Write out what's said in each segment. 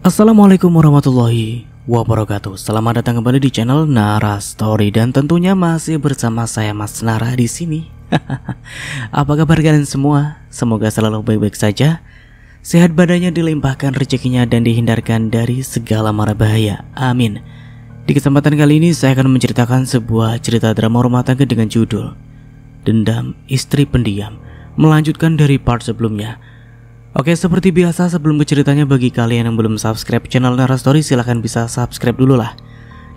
Assalamualaikum warahmatullahi wabarakatuh. Selamat datang kembali di channel Nara Story dan tentunya masih bersama saya Mas Nara di sini. Apa kabar kalian semua? Semoga selalu baik-baik saja. Sehat badannya, dilimpahkan rezekinya dan dihindarkan dari segala mara bahaya. Amin. Di kesempatan kali ini saya akan menceritakan sebuah cerita drama rumah tangga dengan judul Dendam Istri Pendiam, melanjutkan dari part sebelumnya. Oke, seperti biasa sebelum ke ceritanya, bagi kalian yang belum subscribe channel Nara Story, silahkan bisa subscribe dulu lah.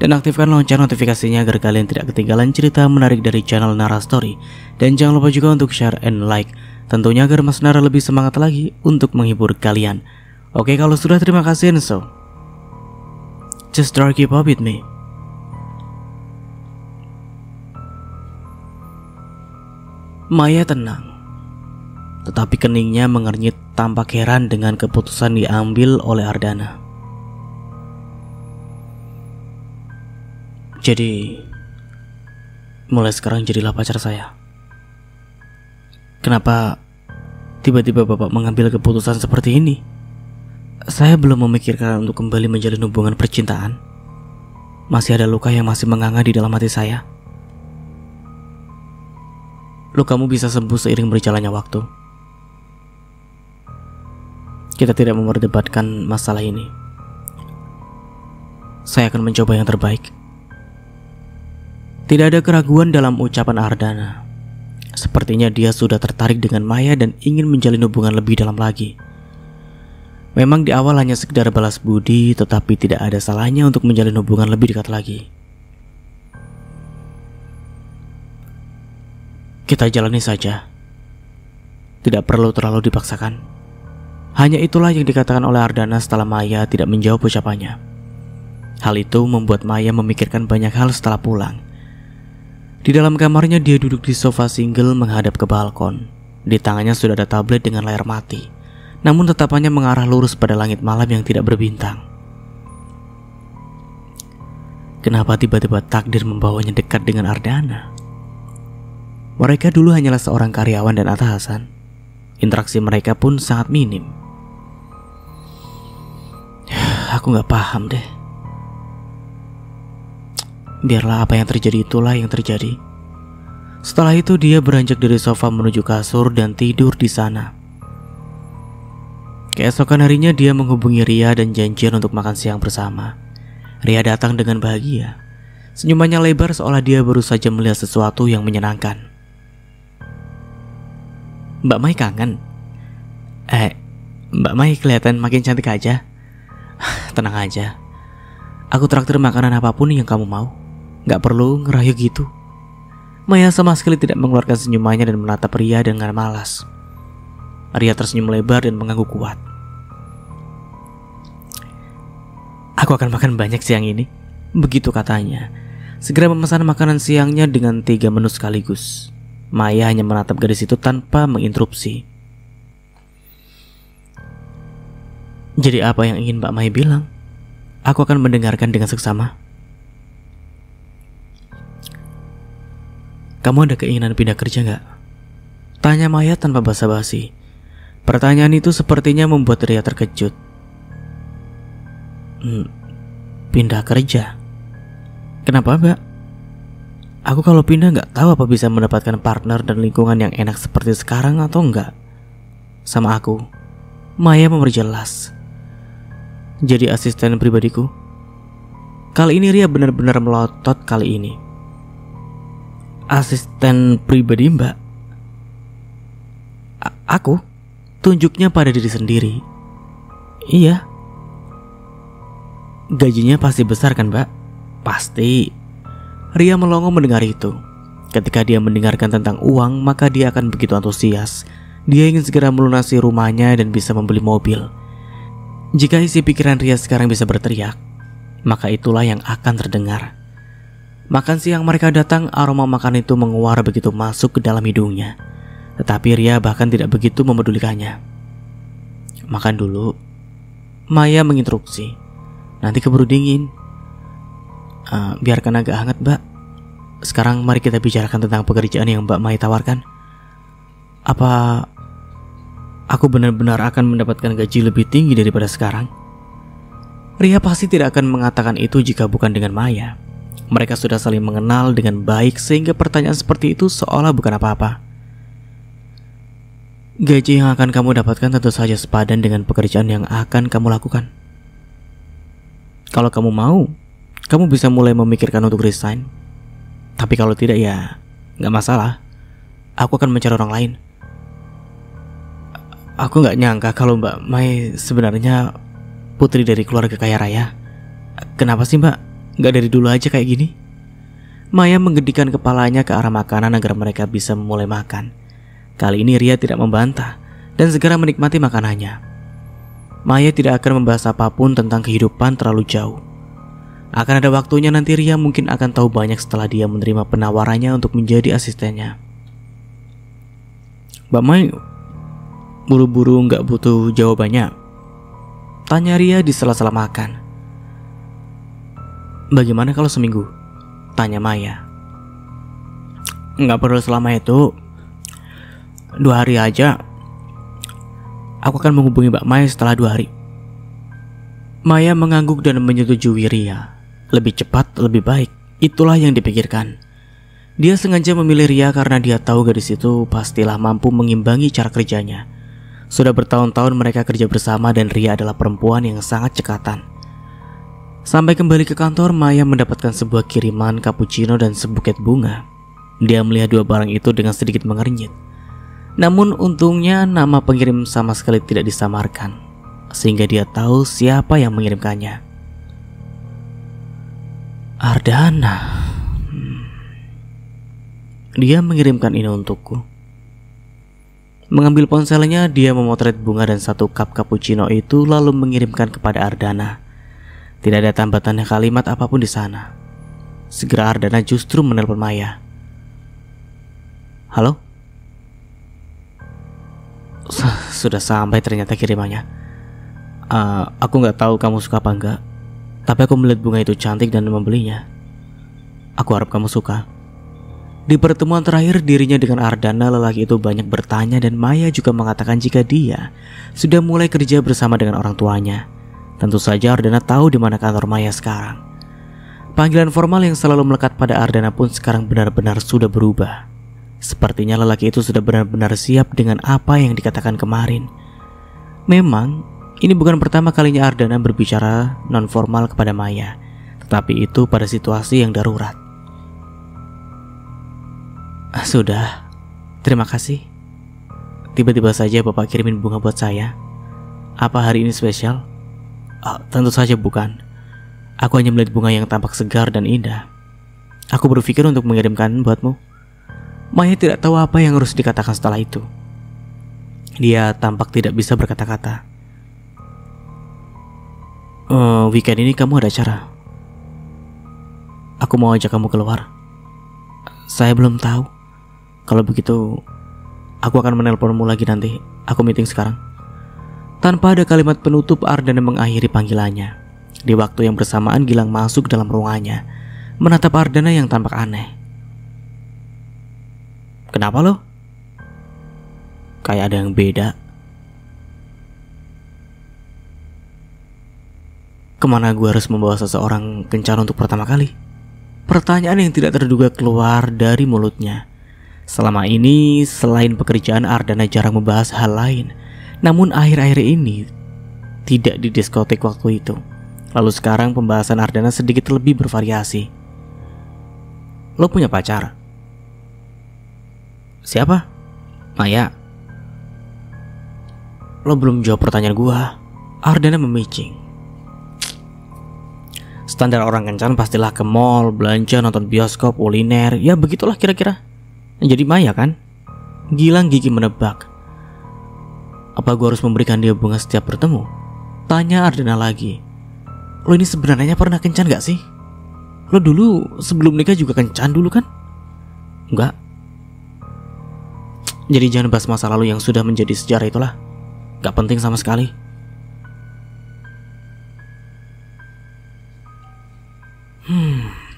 Dan aktifkan lonceng notifikasinya agar kalian tidak ketinggalan cerita menarik dari channel Nara Story. Dan jangan lupa juga untuk share and like, tentunya agar Mas Nara lebih semangat lagi untuk menghibur kalian. Oke, kalau sudah terima kasih, and so just try keep up with me. Maya tenang, tetapi keningnya mengernyit, tampak heran dengan keputusan diambil oleh Ardana. Jadi, mulai sekarang jadilah pacar saya. Kenapa tiba-tiba Bapak mengambil keputusan seperti ini? Saya belum memikirkan untuk kembali menjalin hubungan percintaan. Masih ada luka yang masih menganga di dalam hati saya. Lukamu bisa sembuh seiring berjalannya waktu. Kita tidak memperdebatkan masalah ini. Saya akan mencoba yang terbaik. Tidak ada keraguan dalam ucapan Ardana. Sepertinya dia sudah tertarik dengan Maya dan ingin menjalin hubungan lebih dalam lagi. Memang di awal hanya sekedar balas budi, tetapi tidak ada salahnya untuk menjalin hubungan lebih dekat lagi. Kita jalani saja. Tidak perlu terlalu dipaksakan. Hanya itulah yang dikatakan oleh Ardana setelah Maya tidak menjawab ucapannya. Hal itu membuat Maya memikirkan banyak hal setelah pulang. Di dalam kamarnya dia duduk di sofa single menghadap ke balkon. Di tangannya sudah ada tablet dengan layar mati, namun tatapannya mengarah lurus pada langit malam yang tidak berbintang. Kenapa tiba-tiba takdir membawanya dekat dengan Ardana? Mereka dulu hanyalah seorang karyawan dan atasan. Interaksi mereka pun sangat minim. Aku gak paham deh. Biarlah apa yang terjadi itulah yang terjadi. Setelah itu dia beranjak dari sofa menuju kasur dan tidur di sana. Keesokan harinya dia menghubungi Ria dan janjian untuk makan siang bersama. Ria datang dengan bahagia. Senyumannya lebar seolah dia baru saja melihat sesuatu yang menyenangkan. Mbak Mai kangen? Mbak Mai kelihatan makin cantik aja. Tenang aja, aku traktir makanan apapun yang kamu mau. Gak perlu ngerayu gitu. Maya sama sekali tidak mengeluarkan senyumannya dan menatap Ria dengan malas. Ria tersenyum lebar dan mengangguk kuat. Aku akan makan banyak siang ini, begitu katanya. Segera memesan makanan siangnya dengan 3 menu sekaligus. Maya hanya menatap gadis itu tanpa menginterupsi. Jadi apa yang ingin Mbak Maya bilang? Aku akan mendengarkan dengan seksama. Kamu ada keinginan pindah kerja gak? Tanya Maya tanpa basa-basi. Pertanyaan itu sepertinya membuat Ria terkejut. Pindah kerja? Kenapa Mbak? Aku kalau pindah gak tahu apa bisa mendapatkan partner dan lingkungan yang enak seperti sekarang atau enggak. Sama aku, Maya memperjelas. Jadi asisten pribadiku. Kali ini Ria benar-benar melotot kali ini. Asisten pribadi Mbak? Aku? Tunjuknya pada diri sendiri. Iya. Gajinya pasti besar kan Mbak? Pasti. Ria melongo mendengar itu. Ketika dia mendengarkan tentang uang, maka dia akan begitu antusias. Dia ingin segera melunasi rumahnya dan bisa membeli mobil. Jika isi pikiran Ria sekarang bisa berteriak, maka itulah yang akan terdengar. Makan siang mereka datang, aroma makan itu menguar begitu masuk ke dalam hidungnya. Tetapi Ria bahkan tidak begitu memedulikannya. Makan dulu, Maya menginterupsi. Nanti keburu dingin. Biarkan agak hangat Mbak. Sekarang mari kita bicarakan tentang pekerjaan yang Mbak Maya tawarkan. Apa aku benar-benar akan mendapatkan gaji lebih tinggi daripada sekarang? Ria pasti tidak akan mengatakan itu jika bukan dengan Maya. Mereka sudah saling mengenal dengan baik sehingga pertanyaan seperti itu seolah bukan apa-apa. Gaji yang akan kamu dapatkan tentu saja sepadan dengan pekerjaan yang akan kamu lakukan. Kalau kamu mau, kamu bisa mulai memikirkan untuk resign. Tapi kalau tidak ya gak masalah. Aku akan mencari orang lain. Aku gak nyangka kalau Mbak Mai sebenarnya putri dari keluarga kaya raya. Kenapa sih Mbak? Gak dari dulu aja kayak gini? Maya menggedikan kepalanya ke arah makanan agar mereka bisa memulai makan. Kali ini Ria tidak membantah dan segera menikmati makanannya. Maya tidak akan membahas apapun tentang kehidupan terlalu jauh. Akan ada waktunya nanti Ria mungkin akan tahu banyak setelah dia menerima penawarannya untuk menjadi asistennya. Mbak Mai buru-buru gak butuh jawabannya? Tanya Ria di sela-sela makan. Bagaimana kalau seminggu? Tanya Maya. Nggak perlu selama itu. 2 hari aja. Aku akan menghubungi Mbak Maya setelah 2 hari. Maya mengangguk dan menyetujui Ria. Lebih cepat, lebih baik. Itulah yang dipikirkan. Dia sengaja memilih Ria karena dia tahu gadis itu pastilah mampu mengimbangi cara kerjanya. Sudah bertahun-tahun mereka kerja bersama dan Ria adalah perempuan yang sangat cekatan. Sampai kembali ke kantor, Maya mendapatkan sebuah kiriman cappuccino dan sebuket bunga. Dia melihat 2 barang itu dengan sedikit mengernyit. Namun untungnya nama pengirim sama sekali tidak disamarkan, sehingga dia tahu siapa yang mengirimkannya. Ardana. Dia mengirimkan ini untukku. Mengambil ponselnya, dia memotret bunga dan 1 cup cappuccino itu lalu mengirimkan kepada Ardana. Tidak ada tambatannya kalimat apapun di sana. Segera Ardana justru menelpon Maya. Halo? Sudah sampai ternyata kirimannya. Aku gak tahu kamu suka apa enggak, tapi aku melihat bunga itu cantik dan membelinya. Aku harap kamu suka. Di pertemuan terakhir dirinya dengan Ardana, lelaki itu banyak bertanya dan Maya juga mengatakan jika dia sudah mulai kerja bersama dengan orang tuanya. Tentu saja Ardana tahu di mana kantor Maya sekarang. Panggilan formal yang selalu melekat pada Ardana pun sekarang benar-benar sudah berubah. Sepertinya lelaki itu sudah benar-benar siap dengan apa yang dikatakan kemarin. Memang, ini bukan pertama kalinya Ardana berbicara non-formal kepada Maya, tetapi itu pada situasi yang darurat. Sudah, terima kasih. Tiba-tiba saja Bapak kirimin bunga buat saya. Apa hari ini spesial? Tentu saja bukan. Aku hanya melihat bunga yang tampak segar dan indah. Aku berpikir untuk mengirimkan buatmu. Maya tidak tahu apa yang harus dikatakan setelah itu. Dia tampak tidak bisa berkata-kata. Weekend ini kamu ada acara. Aku mau ajak kamu keluar. Saya belum tahu. Kalau begitu, aku akan menelponmu lagi nanti. Aku meeting sekarang. Tanpa ada kalimat penutup, Ardana mengakhiri panggilannya. Di waktu yang bersamaan, Gilang masuk dalam ruangannya, menatap Ardana yang tampak aneh. Kenapa lo? Kayak ada yang beda. Kemana gue harus membawa seseorang kencan untuk pertama kali? Pertanyaan yang tidak terduga keluar dari mulutnya. Selama ini, selain pekerjaan, Ardana jarang membahas hal lain. Namun akhir-akhir ini tidak di diskotik waktu itu. Lalu sekarang pembahasan Ardana sedikit lebih bervariasi. Lo punya pacar? Siapa? Maya. Lo belum jawab pertanyaan gua. Ardana memicing. Standar orang kencan pastilah ke mall, belanja, nonton bioskop, kuliner. Ya begitulah kira-kira. Jadi Maya kan? Gilang gigi menebak. Apa gue harus memberikan dia bunga setiap bertemu? Tanya Ardana lagi. Lo ini sebenarnya pernah kencan gak sih? Lo dulu sebelum nikah juga kencan dulu kan? Enggak. Jadi jangan bahas masa lalu yang sudah menjadi sejarah itulah. Gak penting sama sekali.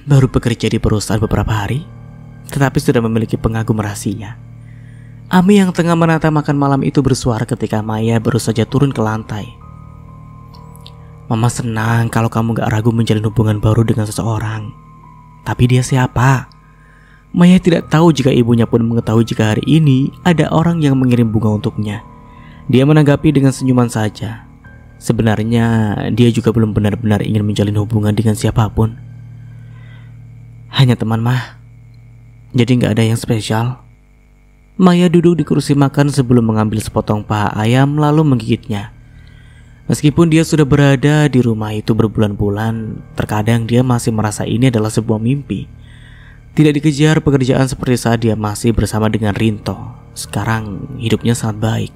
Baru bekerja di perusahaan beberapa hari, tetapi sudah memiliki pengagum rahasia. Ami yang tengah menata makan malam itu bersuara ketika Maya baru saja turun ke lantai. Mama senang kalau kamu gak ragu menjalin hubungan baru dengan seseorang. Tapi dia siapa? Maya tidak tahu jika ibunya pun mengetahui jika hari ini ada orang yang mengirim bunga untuknya. Dia menanggapi dengan senyuman saja. Sebenarnya dia juga belum benar-benar ingin menjalin hubungan dengan siapapun. Hanya teman mah. Jadi gak ada yang spesial. Maya duduk di kursi makan sebelum mengambil sepotong paha ayam lalu menggigitnya. Meskipun dia sudah berada di rumah itu berbulan-bulan, terkadang dia masih merasa ini adalah sebuah mimpi. Tidak dikejar pekerjaan seperti saat dia masih bersama dengan Rinto. Sekarang hidupnya sangat baik.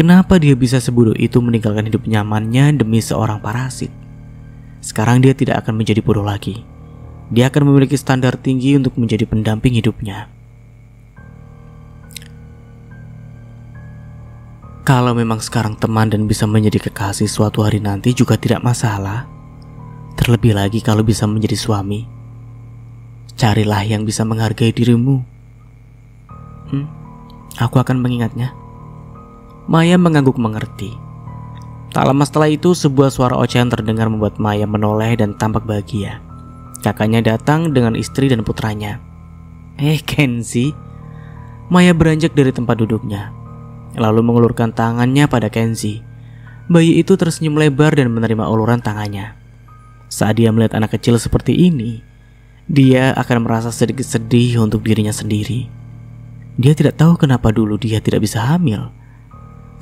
Kenapa dia bisa sebodoh itu meninggalkan hidup nyamannya demi seorang parasit? Sekarang dia tidak akan menjadi bodoh lagi. Dia akan memiliki standar tinggi untuk menjadi pendamping hidupnya. Kalau memang sekarang teman dan bisa menjadi kekasih suatu hari nanti juga tidak masalah. Terlebih lagi kalau bisa menjadi suami. Carilah yang bisa menghargai dirimu. Aku akan mengingatnya. Maya mengangguk mengerti. Tak lama setelah itu sebuah suara ocehan terdengar membuat Maya menoleh dan tampak bahagia. Kakaknya datang dengan istri dan putranya. Kenzi. Maya beranjak dari tempat duduknya, lalu mengulurkan tangannya pada Kenzi. Bayi itu tersenyum lebar dan menerima uluran tangannya. Saat dia melihat anak kecil seperti ini, dia akan merasa sedikit sedih untuk dirinya sendiri. Dia tidak tahu kenapa dulu dia tidak bisa hamil.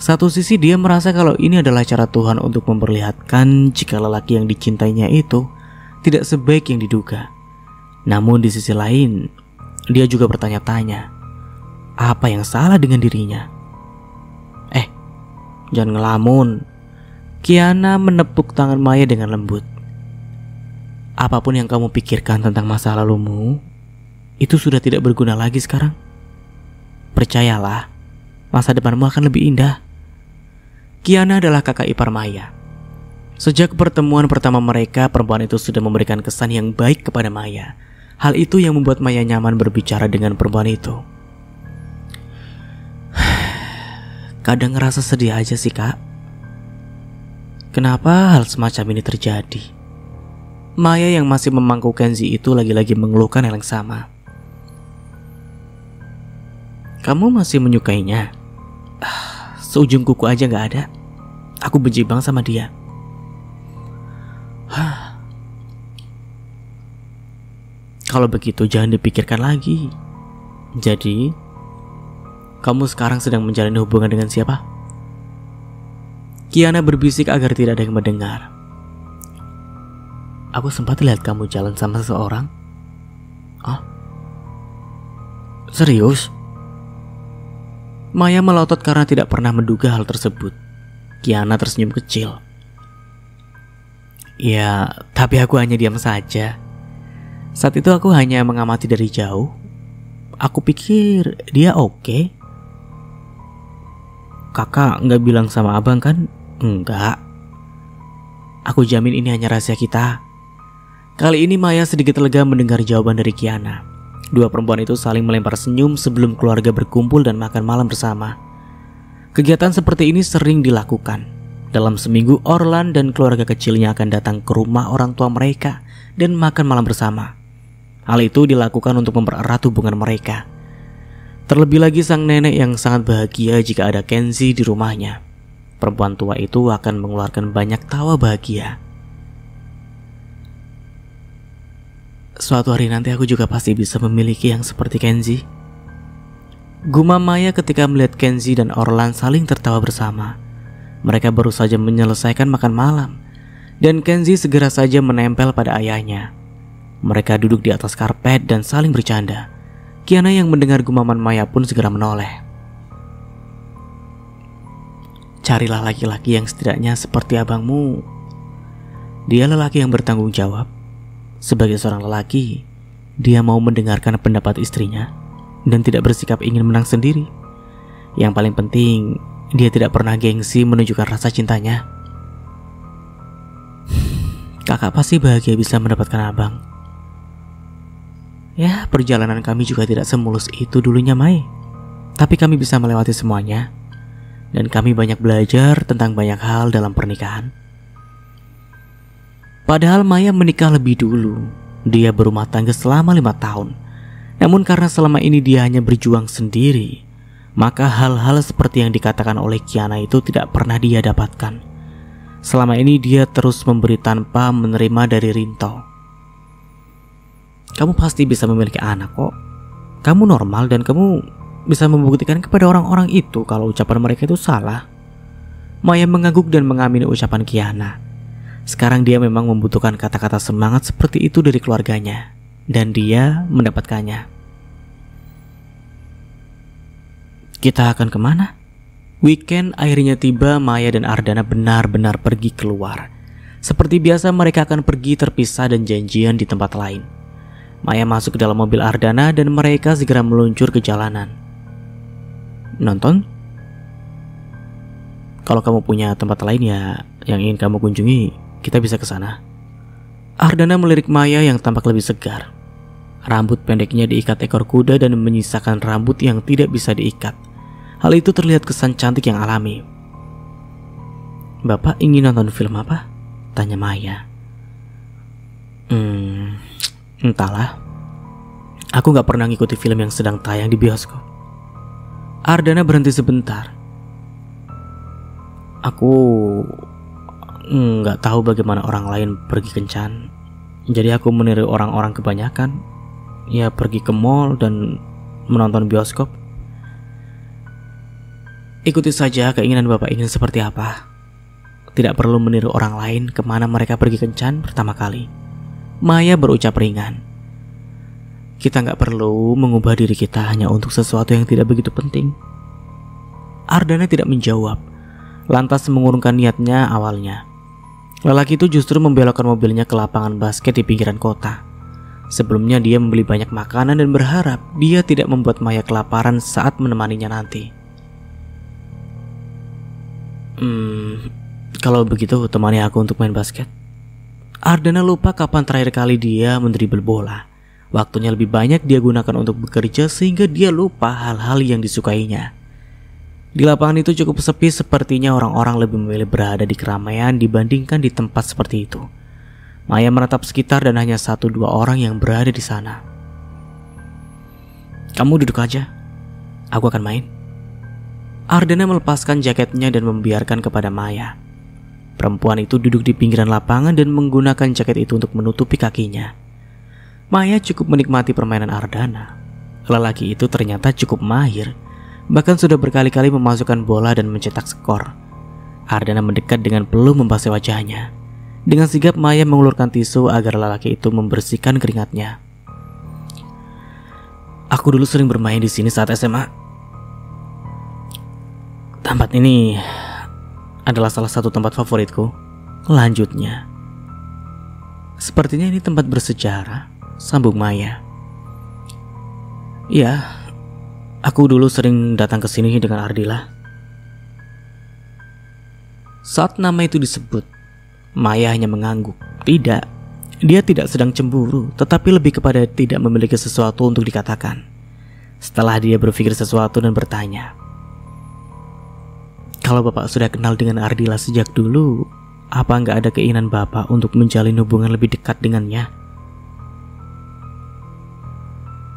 Satu sisi dia merasa kalau ini adalah cara Tuhan untuk memperlihatkan jika lelaki yang dicintainya itu tidak sebaik yang diduga. Namun di sisi lain, dia juga bertanya-tanya, apa yang salah dengan dirinya? Jangan ngelamun. Kiana menepuk tangan Maya dengan lembut. Apapun yang kamu pikirkan tentang masa lalumu, itu sudah tidak berguna lagi sekarang. Percayalah, masa depanmu akan lebih indah. Kiana adalah kakak ipar Maya. Sejak pertemuan pertama mereka, perempuan itu sudah memberikan kesan yang baik kepada Maya. Hal itu yang membuat Maya nyaman berbicara dengan perempuan itu. Kadang ngerasa sedih aja sih kak. Kenapa hal semacam ini terjadi? Maya yang masih memangku Kenzi itu lagi-lagi mengeluhkan hal yang sama. Kamu masih menyukainya? Seujung kuku aja gak ada. Aku benci banget sama dia. Kalau begitu jangan dipikirkan lagi. Jadi kamu sekarang sedang menjalin hubungan dengan siapa? Kiana berbisik agar tidak ada yang mendengar. Aku sempat lihat kamu jalan sama seseorang. Serius? Maya melotot karena tidak pernah menduga hal tersebut. Kiana tersenyum kecil. Ya, tapi aku hanya diam saja. Saat itu aku hanya mengamati dari jauh. Aku pikir dia oke. Kakak nggak bilang sama abang kan? Enggak. Aku jamin ini hanya rahasia kita. Kali ini Maya sedikit lega mendengar jawaban dari Kiana. Dua perempuan itu saling melempar senyum sebelum keluarga berkumpul dan makan malam bersama. Kegiatan seperti ini sering dilakukan. Dalam seminggu Orlan dan keluarga kecilnya akan datang ke rumah orang tua mereka dan makan malam bersama. Hal itu dilakukan untuk mempererat hubungan mereka. Terlebih lagi sang nenek yang sangat bahagia jika ada Kenzi di rumahnya. Perempuan tua itu akan mengeluarkan banyak tawa bahagia. Suatu hari nanti aku juga pasti bisa memiliki yang seperti Kenzi. Gumam Maya ketika melihat Kenzi dan Orlan saling tertawa bersama. Mereka baru saja menyelesaikan makan malam, dan Kenzi segera saja menempel pada ayahnya. Mereka duduk di atas karpet dan saling bercanda. Kiana yang mendengar gumaman Maya pun segera menoleh. Carilah laki-laki yang setidaknya seperti abangmu. Dia lelaki yang bertanggung jawab. Sebagai seorang lelaki, dia mau mendengarkan pendapat istrinya dan tidak bersikap ingin menang sendiri. Yang paling penting, dia tidak pernah gengsi menunjukkan rasa cintanya. Kakak pasti bahagia bisa mendapatkan abang. Ya, perjalanan kami juga tidak semulus itu dulunya, Mai. Tapi kami bisa melewati semuanya. Dan kami banyak belajar tentang banyak hal dalam pernikahan. Padahal Maya menikah lebih dulu. Dia berumah tangga selama 5 tahun. Namun karena selama ini dia hanya berjuang sendiri, maka hal-hal seperti yang dikatakan oleh Kiana itu tidak pernah dia dapatkan. Selama ini dia terus memberi tanpa menerima dari Rinto. Kamu pasti bisa memiliki anak kok. Kamu normal dan kamu bisa membuktikan kepada orang-orang itu kalau ucapan mereka itu salah. Maya mengangguk dan mengamini ucapan Kiana. Sekarang dia memang membutuhkan kata-kata semangat seperti itu dari keluarganya, dan dia mendapatkannya. Kita akan kemana? Weekend akhirnya tiba. Maya dan Ardana benar-benar pergi keluar. Seperti biasa mereka akan pergi terpisah dan janjian di tempat lain. Maya masuk ke dalam mobil Ardana dan mereka segera meluncur ke jalanan. Nonton? Kalau kamu punya tempat lain ya yang ingin kamu kunjungi, kita bisa ke sana. Ardana melirik Maya yang tampak lebih segar. Rambut pendeknya diikat ekor kuda dan menyisakan rambut yang tidak bisa diikat. Hal itu terlihat kesan cantik yang alami. Bapak ingin nonton film apa? Tanya Maya. Entahlah. Aku gak pernah ngikuti film yang sedang tayang di bioskop. Ardana berhenti sebentar. Aku nggak tahu bagaimana orang lain pergi kencan. Jadi aku meniru orang-orang kebanyakan. Ya pergi ke mall dan menonton bioskop. Ikuti saja keinginan Bapak ingin seperti apa. Tidak perlu meniru orang lain kemana mereka pergi kencan pertama kali. Maya berucap ringan. Kita nggak perlu mengubah diri kita hanya untuk sesuatu yang tidak begitu penting. Ardana tidak menjawab. Lantas mengurungkan niatnya awalnya. Lelaki itu justru membelokkan mobilnya ke lapangan basket di pinggiran kota. Sebelumnya dia membeli banyak makanan dan berharap dia tidak membuat Maya kelaparan saat menemaninya nanti. Kalau begitu temani aku untuk main basket. Ardana lupa kapan terakhir kali dia mendribel bola. Waktunya lebih banyak dia gunakan untuk bekerja sehingga dia lupa hal-hal yang disukainya. Di lapangan itu cukup sepi, sepertinya orang-orang lebih memilih berada di keramaian dibandingkan di tempat seperti itu. Maya menatap sekitar dan hanya 1-2 orang yang berada di sana. Kamu duduk aja, aku akan main. Ardana melepaskan jaketnya dan membiarkan kepada Maya. Perempuan itu duduk di pinggiran lapangan dan menggunakan jaket itu untuk menutupi kakinya. Maya cukup menikmati permainan Ardana. Lelaki itu ternyata cukup mahir. Bahkan sudah berkali-kali memasukkan bola dan mencetak skor. Ardana mendekat dengan peluh membasahi wajahnya. Dengan sigap Maya mengulurkan tisu agar lelaki itu membersihkan keringatnya. Aku dulu sering bermain di sini saat SMA. Tempat ini adalah salah satu tempat favoritku. Lanjutnya. Sepertinya ini tempat bersejarah, sambung Maya. Iya. Aku dulu sering datang ke sini dengan Ardila. Saat nama itu disebut, Maya hanya mengangguk. Tidak, dia tidak sedang cemburu, tetapi lebih kepada tidak memiliki sesuatu untuk dikatakan. Setelah dia berpikir sesuatu dan bertanya, kalau Bapak sudah kenal dengan Ardila sejak dulu, apa nggak ada keinginan Bapak untuk menjalin hubungan lebih dekat dengannya?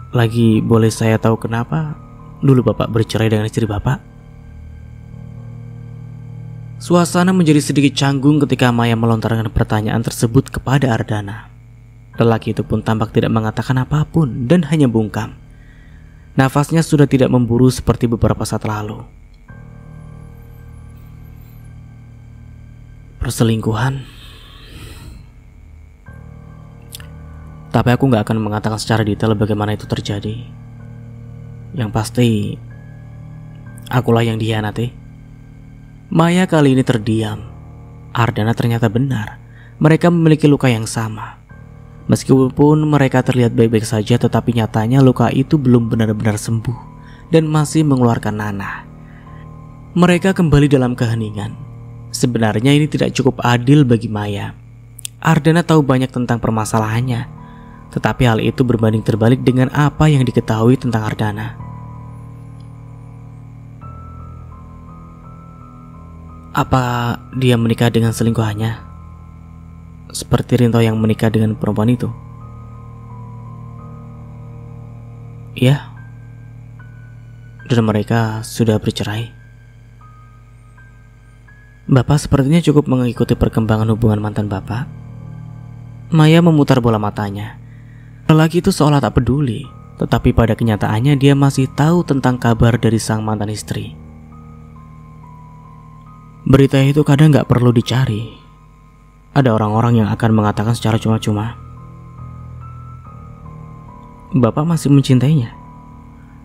Lagi boleh saya tahu kenapa dulu Bapak bercerai dengan istri Bapak? Suasana menjadi sedikit canggung ketika Maya melontarkan pertanyaan tersebut kepada Ardana. Lelaki itu pun tampak tidak mengatakan apapun dan hanya bungkam. Nafasnya sudah tidak memburu seperti beberapa saat lalu. Perselingkuhan. Tapi aku gak akan mengatakan secara detail bagaimana itu terjadi. Yang pasti, akulah yang dikhianati. Maya kali ini terdiam. Ardana ternyata benar. Mereka memiliki luka yang sama. Meskipun mereka terlihat baik-baik saja, tetapi nyatanya luka itu belum benar-benar sembuh dan masih mengeluarkan nanah. Mereka kembali dalam keheningan. Sebenarnya ini tidak cukup adil bagi Maya. Ardana tahu banyak tentang permasalahannya, tetapi hal itu berbanding terbalik dengan apa yang diketahui tentang Ardana. Apa dia menikah dengan selingkuhannya? Seperti Rinto yang menikah dengan perempuan itu. Ya, dan mereka sudah bercerai. Bapak sepertinya cukup mengikuti perkembangan hubungan mantan Bapak. Maya memutar bola matanya. Lelaki itu seolah tak peduli, tetapi pada kenyataannya dia masih tahu tentang kabar dari sang mantan istri. Berita itu kadang gak perlu dicari. Ada orang-orang yang akan mengatakan secara cuma-cuma, Bapak masih mencintainya.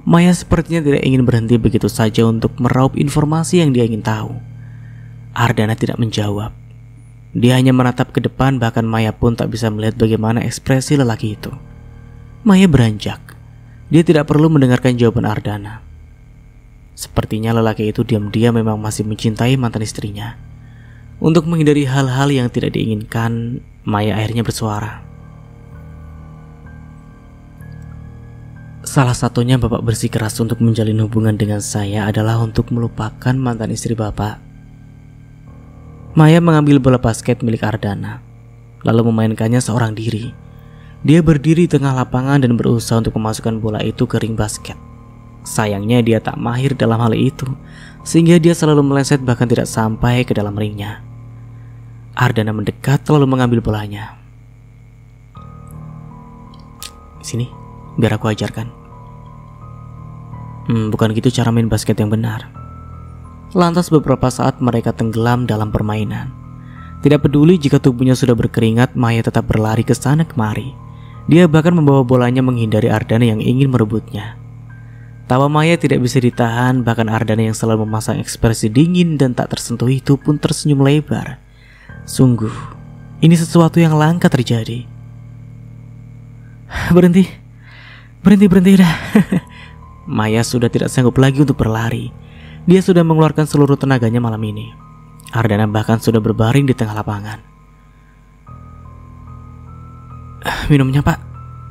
Maya sepertinya tidak ingin berhenti begitu saja untuk meraup informasi yang dia ingin tahu. Ardana tidak menjawab. Dia hanya menatap ke depan, bahkan Maya pun tak bisa melihat bagaimana ekspresi lelaki itu. Maya beranjak. Dia tidak perlu mendengarkan jawaban Ardana. Sepertinya lelaki itu diam-diam memang masih mencintai mantan istrinya. Untuk menghindari hal-hal yang tidak diinginkan, Maya akhirnya bersuara. Salah satunya Bapak bersikeras untuk menjalin hubungan dengan saya adalah untuk melupakan mantan istri Bapak. Maya mengambil bola basket milik Ardana, lalu memainkannya seorang diri. Dia berdiri di tengah lapangan dan berusaha untuk memasukkan bola itu ke ring basket. Sayangnya dia tak mahir dalam hal itu, sehingga dia selalu meleset bahkan tidak sampai ke dalam ringnya. Ardana mendekat lalu mengambil bolanya. Sini, biar aku ajarkan. Bukan gitu cara main basket yang benar. Lantas beberapa saat mereka tenggelam dalam permainan. Tidak peduli jika tubuhnya sudah berkeringat, Maya tetap berlari ke sana kemari. Dia bahkan membawa bolanya menghindari Ardana yang ingin merebutnya. Tawa Maya tidak bisa ditahan, bahkan Ardana yang selalu memasang ekspresi dingin dan tak tersentuh itu pun tersenyum lebar. Sungguh, ini sesuatu yang langka terjadi. Berhenti dah. Maya sudah tidak sanggup lagi untuk berlari. Dia sudah mengeluarkan seluruh tenaganya malam ini. Ardana bahkan sudah berbaring di tengah lapangan. Minumnya, Pak.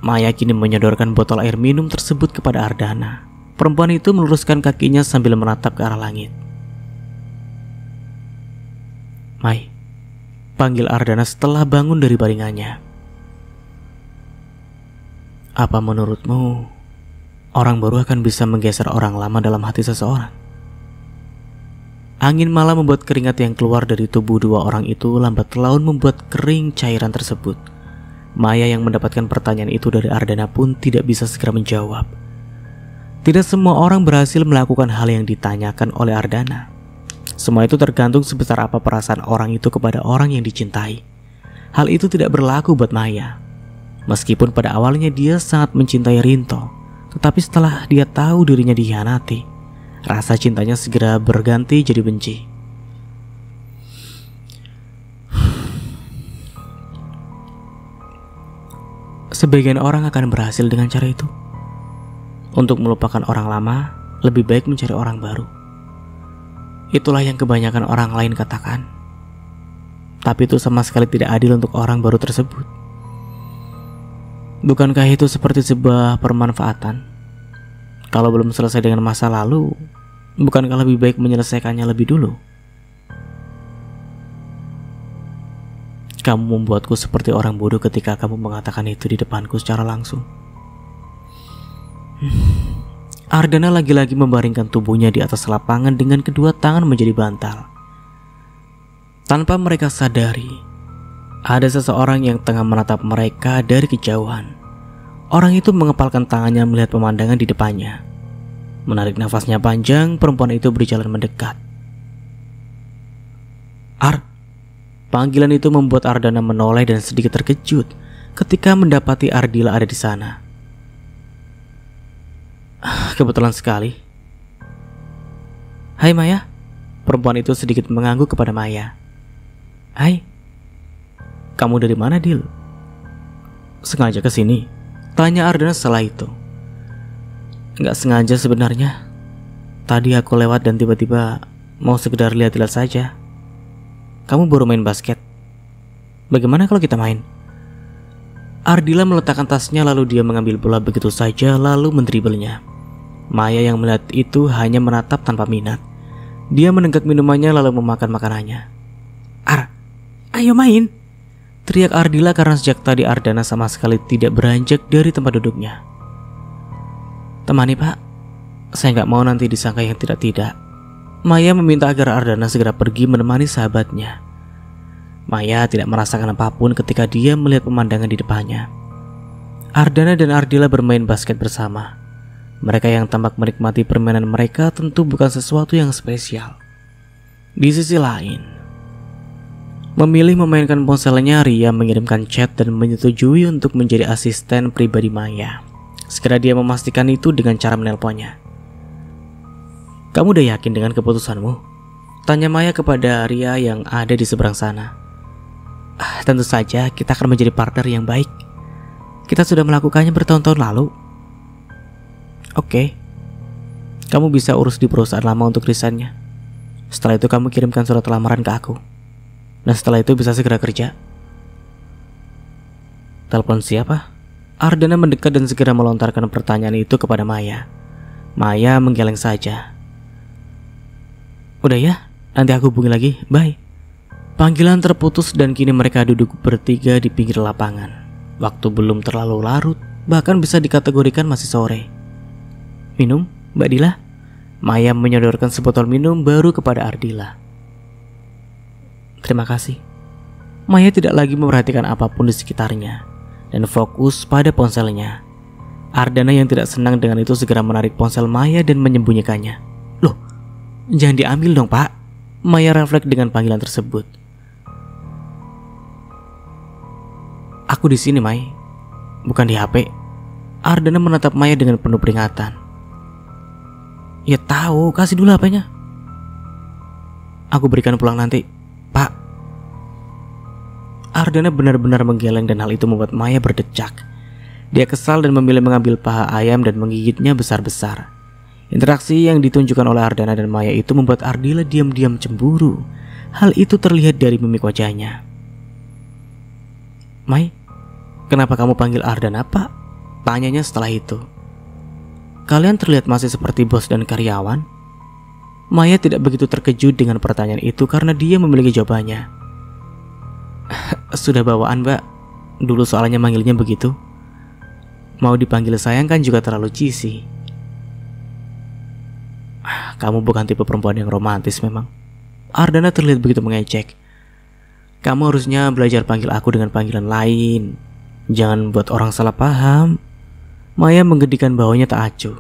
Maya kini menyodorkan botol air minum tersebut kepada Ardana. Perempuan itu meluruskan kakinya sambil menatap ke arah langit. Mai, panggil Ardana setelah bangun dari baringannya. Apa menurutmu orang baru akan bisa menggeser orang lama dalam hati seseorang? Angin malam membuat keringat yang keluar dari tubuh dua orang itu lambat laun membuat kering cairan tersebut. Maya yang mendapatkan pertanyaan itu dari Ardana pun tidak bisa segera menjawab. Tidak semua orang berhasil melakukan hal yang ditanyakan oleh Ardana. Semua itu tergantung sebesar apa perasaan orang itu kepada orang yang dicintai. Hal itu tidak berlaku buat Maya. Meskipun pada awalnya dia sangat mencintai Rinto, tetapi setelah dia tahu dirinya dikhianati, rasa cintanya segera berganti jadi benci. Sebagian orang akan berhasil dengan cara itu. Untuk melupakan orang lama, lebih baik mencari orang baru. Itulah yang kebanyakan orang lain katakan. Tapi itu sama sekali tidak adil untuk orang baru tersebut. Bukankah itu seperti sebuah permanfaatan? Kalau belum selesai dengan masa lalu, bukankah lebih baik menyelesaikannya lebih dulu? Kamu membuatku seperti orang bodoh ketika kamu mengatakan itu di depanku secara langsung. Ardana lagi-lagi membaringkan tubuhnya di atas lapangan dengan kedua tangan menjadi bantal. Tanpa mereka sadari, ada seseorang yang tengah menatap mereka dari kejauhan. Orang itu mengepalkan tangannya melihat pemandangan di depannya. Menarik nafasnya panjang, perempuan itu berjalan mendekat. Panggilan itu membuat Ardana menoleh dan sedikit terkejut ketika mendapati Ardila ada di sana. Kebetulan sekali. Hai Maya. Perempuan itu sedikit mengangguk kepada Maya. Hai. Kamu dari mana, Dil? Sengaja ke sini? Tanya Ardana setelah itu. Nggak sengaja sebenarnya. Tadi aku lewat dan tiba-tiba mau sekedar lihat-lihat saja. Kamu baru main basket. Bagaimana kalau kita main? Ardila meletakkan tasnya lalu dia mengambil bola begitu saja lalu mendribelnya. Maya yang melihat itu hanya menatap tanpa minat. Dia menenggak minumannya lalu memakan makanannya. Ayo main. Teriak Ardila karena sejak tadi Ardana sama sekali tidak beranjak dari tempat duduknya. Temani pak, saya nggak mau nanti disangka yang tidak-tidak. Maya meminta agar Ardana segera pergi menemani sahabatnya. Maya tidak merasakan apapun ketika dia melihat pemandangan di depannya. Ardana dan Ardila bermain basket bersama. Mereka yang tampak menikmati permainan mereka tentu bukan sesuatu yang spesial. Di sisi lain, memilih memainkan ponselnya, Ria mengirimkan chat dan menyetujui untuk menjadi asisten pribadi Maya. Segera dia memastikan itu dengan cara menelponnya. Kamu udah yakin dengan keputusanmu? Tanya Maya kepada Ria yang ada di seberang sana. Tentu saja kita akan menjadi partner yang baik. Kita sudah melakukannya bertahun-tahun lalu. Oke. Kamu bisa urus di perusahaan lama untuk resignnya. Setelah itu kamu kirimkan surat lamaran ke aku. Dan setelah itu bisa segera kerja. Telepon siapa? Ardana mendekat dan segera melontarkan pertanyaan itu kepada Maya. Maya menggeleng saja. Udah ya, nanti aku hubungi lagi, bye. Panggilan terputus dan kini mereka duduk bertiga di pinggir lapangan. Waktu belum terlalu larut, bahkan bisa dikategorikan masih sore. Minum, Mbak Dila? Maya menyodorkan sebotol minum baru kepada Ardila. Terima kasih. Maya tidak lagi memperhatikan apapun di sekitarnya dan fokus pada ponselnya. Ardana yang tidak senang dengan itu segera menarik ponsel Maya dan menyembunyikannya. Loh, jangan diambil dong pak. Maya refleks dengan panggilan tersebut. Aku di sini, Mai. Bukan di HP. Ardana menatap Maya dengan penuh peringatan. Ya tahu, kasih dulu HP-nya. Aku berikan pulang nanti, Pak. Ardana benar-benar menggeleng dan hal itu membuat Maya berdecak. Dia kesal dan memilih mengambil paha ayam dan menggigitnya besar-besar. Interaksi yang ditunjukkan oleh Ardana dan Maya itu membuat Ardila diam-diam cemburu. Hal itu terlihat dari mimik wajahnya. Mai, kenapa kamu panggil Ardana, Pak? Tanyanya setelah itu. Kalian terlihat masih seperti bos dan karyawan. Maya tidak begitu terkejut dengan pertanyaan itu karena dia memiliki jawabannya. Sudah bawaan, Mbak. Dulu soalnya manggilnya begitu. Mau dipanggil sayang kan juga terlalu cheesy. Kamu bukan tipe perempuan yang romantis memang. Ardana terlihat begitu mengejek. Kamu harusnya belajar panggil aku dengan panggilan lain. Jangan buat orang salah paham. Maya menggedikan baunya tak acuh.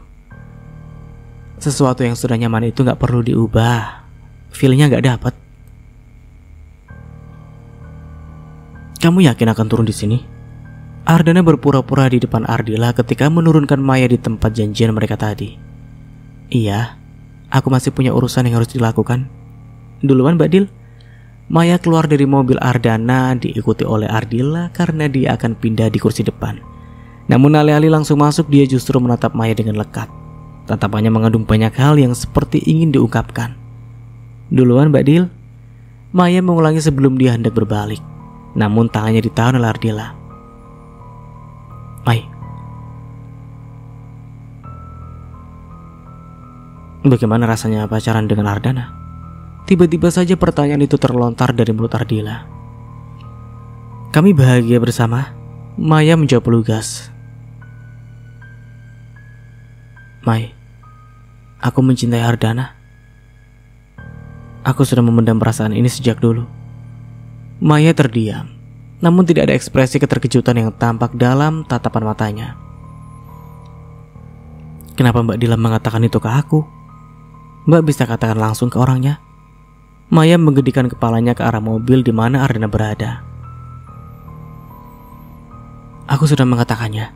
Sesuatu yang sudah nyaman itu gak perlu diubah. Feelnya gak dapet. Kamu yakin akan turun di sini? Ardana berpura-pura di depan Ardila ketika menurunkan Maya di tempat janjian mereka tadi. Iya, aku masih punya urusan yang harus dilakukan. Duluan Mbak Dil. Maya keluar dari mobil Ardana diikuti oleh Ardila karena dia akan pindah di kursi depan. Namun alih-alih langsung masuk, dia justru menatap Maya dengan lekat. Tatapannya mengandung banyak hal yang seperti ingin diungkapkan. Duluan Mbak Dil. Maya mengulangi sebelum dia hendak berbalik. Namun tangannya ditahan oleh Ardila. Mai, bagaimana rasanya pacaran dengan Ardana? Tiba-tiba saja pertanyaan itu terlontar dari mulut Ardila. Kami bahagia bersama. Maya menjawab lugas. Mai, aku mencintai Ardana. Aku sudah memendam perasaan ini sejak dulu. Maya terdiam, namun tidak ada ekspresi keterkejutan yang tampak dalam tatapan matanya. Kenapa Mbak Dila mengatakan itu ke aku? Mbak bisa katakan langsung ke orangnya. Maya menggedikan kepalanya ke arah mobil di mana Ardana berada. Aku sudah mengatakannya.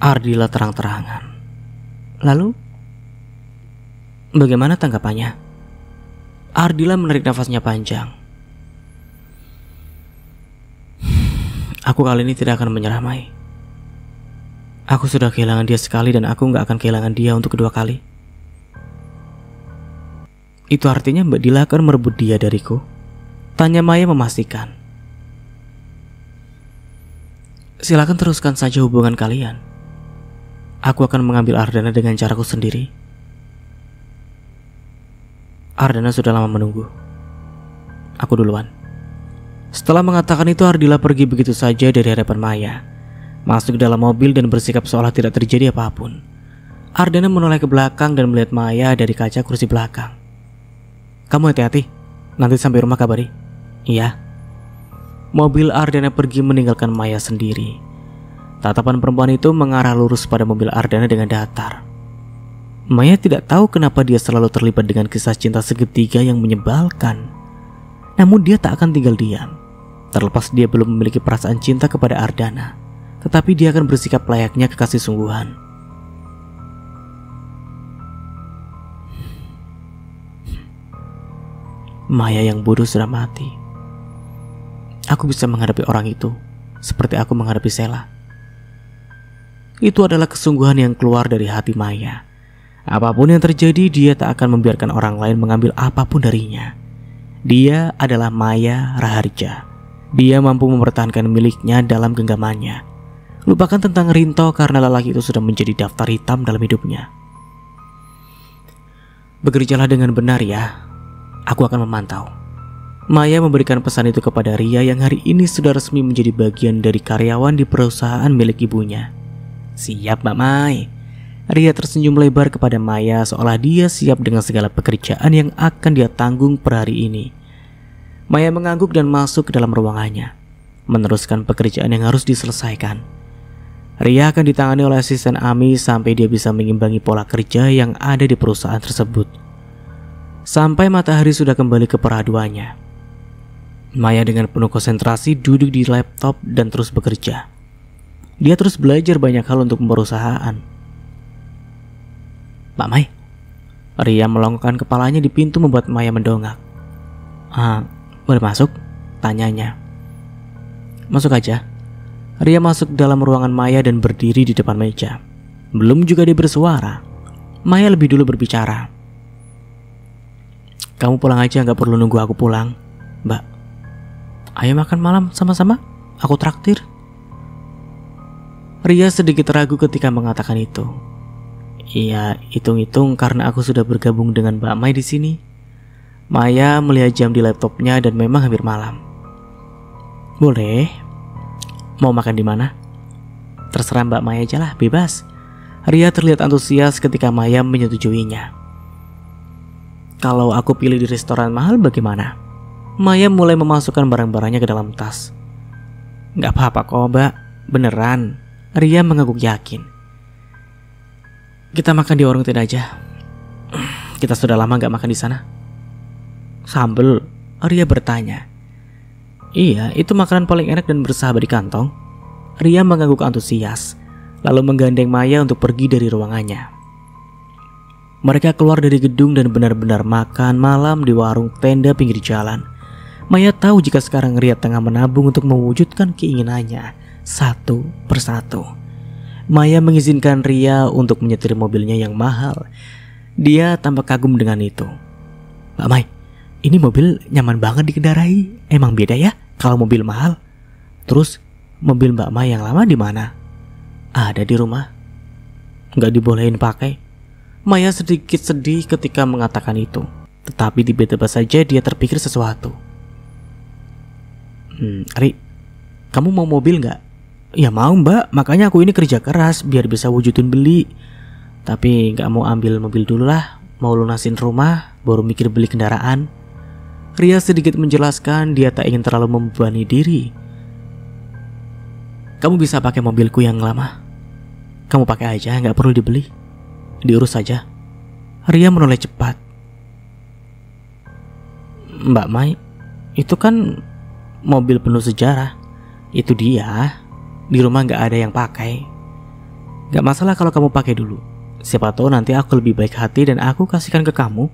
Ardila terang-terangan. Lalu, bagaimana tanggapannya? Ardila menarik nafasnya panjang. Aku kali ini tidak akan menyerah, Mai. Aku sudah kehilangan dia sekali dan aku gak akan kehilangan dia untuk kedua kali. Itu artinya Mbak Dila akan merebut dia dariku? Tanya Maya memastikan. Silakan teruskan saja hubungan kalian. Aku akan mengambil Ardana dengan caraku sendiri. Ardana sudah lama menunggu. Aku duluan. Setelah mengatakan itu, Ardila pergi begitu saja dari hadapan Maya, masuk ke dalam mobil dan bersikap seolah tidak terjadi apapun. Ardana menoleh ke belakang dan melihat Maya dari kaca kursi belakang. Kamu hati-hati, nanti sampai rumah kabari. Iya. Mobil Ardana pergi meninggalkan Maya sendiri. Tatapan perempuan itu mengarah lurus pada mobil Ardana dengan datar. Maya tidak tahu kenapa dia selalu terlibat dengan kisah cinta segitiga yang menyebalkan. Namun dia tak akan tinggal diam. Terlepas dia belum memiliki perasaan cinta kepada Ardana, tetapi dia akan bersikap layaknya kekasih sungguhan. Maya yang bodoh sudah mati. Aku bisa menghadapi orang itu seperti aku menghadapi Sela. Itu adalah kesungguhan yang keluar dari hati Maya. Apapun yang terjadi, dia tak akan membiarkan orang lain mengambil apapun darinya. Dia adalah Maya Raharja. Dia mampu mempertahankan miliknya dalam genggamannya. Lupakan tentang Rinto karena lelaki itu sudah menjadi daftar hitam dalam hidupnya. Bekerjalah dengan benar ya. Aku akan memantau. Maya memberikan pesan itu kepada Ria yang hari ini sudah resmi menjadi bagian dari karyawan di perusahaan milik ibunya. Siap Mbak Mai. Ria tersenyum lebar kepada Maya seolah dia siap dengan segala pekerjaan yang akan dia tanggung per hari ini. Maya mengangguk dan masuk ke dalam ruangannya, meneruskan pekerjaan yang harus diselesaikan. Ria akan ditangani oleh asisten Ami sampai dia bisa mengimbangi pola kerja yang ada di perusahaan tersebut. Sampai matahari sudah kembali ke peraduannya, Maya dengan penuh konsentrasi duduk di laptop dan terus bekerja. Dia terus belajar banyak hal untuk perusahaan. Pak Mai. Ria melongokkan kepalanya di pintu membuat Maya mendongak. Boleh masuk? Tanyanya. Masuk aja. Ria masuk dalam ruangan Maya dan berdiri di depan meja. Belum juga dia bersuara, Maya lebih dulu berbicara. Kamu pulang aja, gak perlu nunggu aku pulang. Mbak, ayo makan malam sama-sama, aku traktir. Ria sedikit ragu ketika mengatakan itu. Iya, hitung-hitung karena aku sudah bergabung dengan Mbak Mai di sini. Maya melihat jam di laptopnya dan memang hampir malam. Boleh. Mau makan di mana? Terserah Mbak Maya aja lah, bebas. Ria terlihat antusias ketika Maya menyetujuinya. Kalau aku pilih di restoran mahal bagaimana? Maya mulai memasukkan barang-barangnya ke dalam tas. Gak apa-apa kok Mbak, beneran. Ria mengangguk yakin. Kita makan di warung tidak aja. Kita sudah lama gak makan di sana. Sambel, Ria bertanya. Iya, itu makanan paling enak dan bersahabat di kantong. Ria mengangguk antusias, lalu menggandeng Maya untuk pergi dari ruangannya. Mereka keluar dari gedung dan benar-benar makan malam di warung tenda pinggir jalan. Maya tahu jika sekarang Ria tengah menabung untuk mewujudkan keinginannya satu persatu. Maya mengizinkan Ria untuk menyetir mobilnya yang mahal. Dia tampak kagum dengan itu. Mbak Mai, ini mobil nyaman banget dikendarai. Emang beda ya kalau mobil mahal? Terus mobil Mbak Mai yang lama di mana? Ada di rumah. Nggak dibolehin pakai. Maya sedikit sedih ketika mengatakan itu, tetapi tiba-tiba saja dia terpikir sesuatu. Ri, kamu mau mobil nggak? Ya mau Mbak, makanya aku ini kerja keras biar bisa wujudin beli. Tapi nggak mau ambil mobil dulu lah, mau lunasin rumah, baru mikir beli kendaraan. Ria sedikit menjelaskan dia tak ingin terlalu membebani diri. Kamu bisa pakai mobilku yang lama. Kamu pakai aja, nggak perlu dibeli. Diurus saja. Ria menoleh cepat. Mbak Mai, itu kan mobil penuh sejarah. Itu dia. Di rumah gak ada yang pakai. Gak masalah kalau kamu pakai dulu. Siapa tahu nanti aku lebih baik hati dan aku kasihkan ke kamu.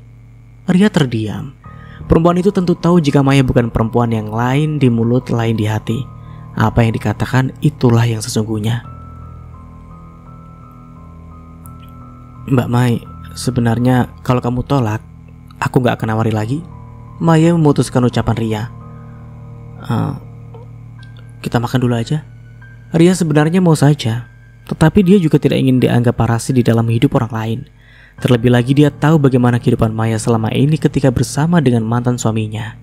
Ria terdiam. Perempuan itu tentu tahu jika Maya bukan perempuan yang lain di mulut, lain di hati. Apa yang dikatakan itulah yang sesungguhnya. Mbak Mai, sebenarnya kalau kamu tolak, aku gak akan nawari lagi. Maya memutuskan ucapan Ria. Kita makan dulu aja. Ria sebenarnya mau saja, tetapi dia juga tidak ingin dianggap parasit di dalam hidup orang lain. Terlebih lagi dia tahu bagaimana kehidupan Maya selama ini ketika bersama dengan mantan suaminya.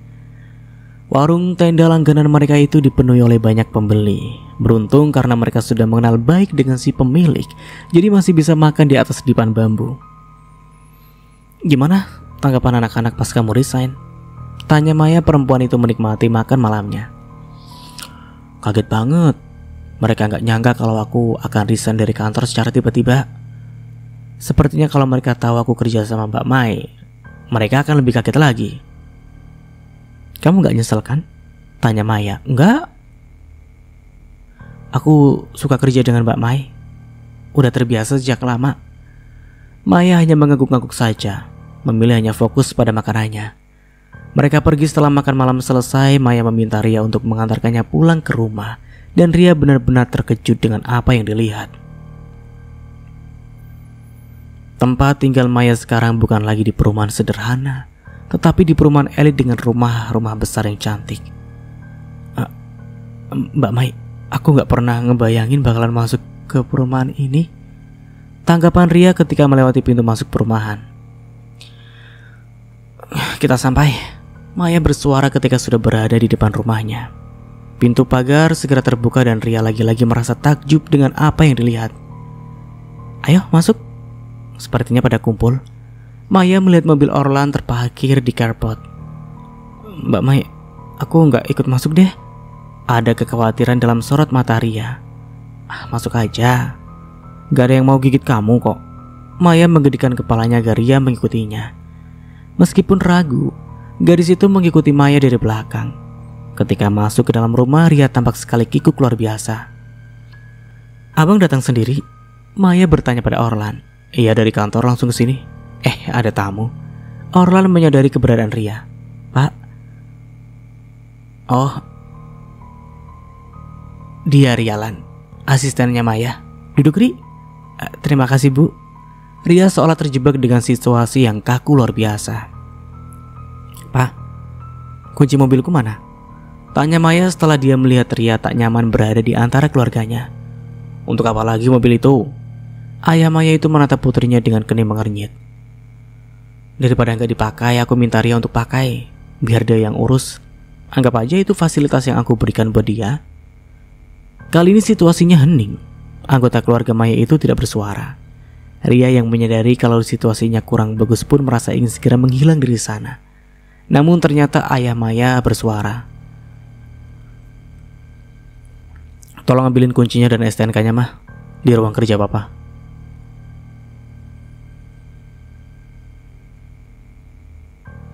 Warung tenda langganan mereka itu dipenuhi oleh banyak pembeli. Beruntung karena mereka sudah mengenal baik dengan si pemilik, jadi masih bisa makan di atas dipan bambu. "Gimana tanggapan anak-anak pas kamu resign?" tanya Maya perempuan itu menikmati makan malamnya. "Kaget banget. Mereka nggak nyangka kalau aku akan resign dari kantor secara tiba-tiba. Sepertinya kalau mereka tahu aku kerja sama Mbak Mai, mereka akan lebih kaget lagi." "Kamu nggak nyesel kan?" tanya Maya. "Enggak. Aku suka kerja dengan Mbak Mai. Udah terbiasa sejak lama." Maya hanya mengangguk-angguk saja, memilih hanya fokus pada makanannya. Mereka pergi setelah makan malam selesai. Maya meminta Ria untuk mengantarkannya pulang ke rumah, dan Ria benar-benar terkejut dengan apa yang dilihat. Tempat tinggal Maya sekarang bukan lagi di perumahan sederhana, tetapi di perumahan elit dengan rumah-rumah besar yang cantik. "Mbak Mai, aku gak pernah ngebayangin bakalan masuk ke perumahan ini," tanggapan Ria ketika melewati pintu masuk perumahan. "Kita sampai," Maya bersuara ketika sudah berada di depan rumahnya. Pintu pagar segera terbuka dan Ria lagi-lagi merasa takjub dengan apa yang dilihat. "Ayo masuk." Sepertinya pada kumpul. Maya melihat mobil Orlan terparkir di carport. "Mbak Mai, aku nggak ikut masuk deh." Ada kekhawatiran dalam sorot mata Ria. "Masuk aja. Gak ada yang mau gigit kamu kok." Maya menggedikan kepalanya agar Ria mengikutinya. Meskipun ragu, gadis itu mengikuti Maya dari belakang. Ketika masuk ke dalam rumah, Ria tampak sekali kikuk luar biasa. "Abang datang sendiri?" Maya bertanya pada Orlan. "Iya, dari kantor langsung ke sini." Ada tamu." Orlan menyadari keberadaan Ria. "Pak." "Oh, dia Rialan, asistennya Maya. Duduk, Ri." "Terima kasih, Bu." Ria seolah terjebak dengan situasi yang kaku luar biasa. "Pak, kunci mobilku mana?" tanya Maya setelah dia melihat Ria tak nyaman berada di antara keluarganya. "Untuk apa lagi mobil itu?" Ayah Maya itu menatap putrinya dengan kening mengernyit. "Daripada nggak dipakai, aku minta Ria untuk pakai. Biar dia yang urus. Anggap aja itu fasilitas yang aku berikan buat dia." Kali ini situasinya hening. Anggota keluarga Maya itu tidak bersuara. Ria yang menyadari kalau situasinya kurang bagus pun merasa ingin segera menghilang dari sana. Namun ternyata ayah Maya bersuara. "Tolong ambilin kuncinya dan STNK-nya, Mah, di ruang kerja Papa."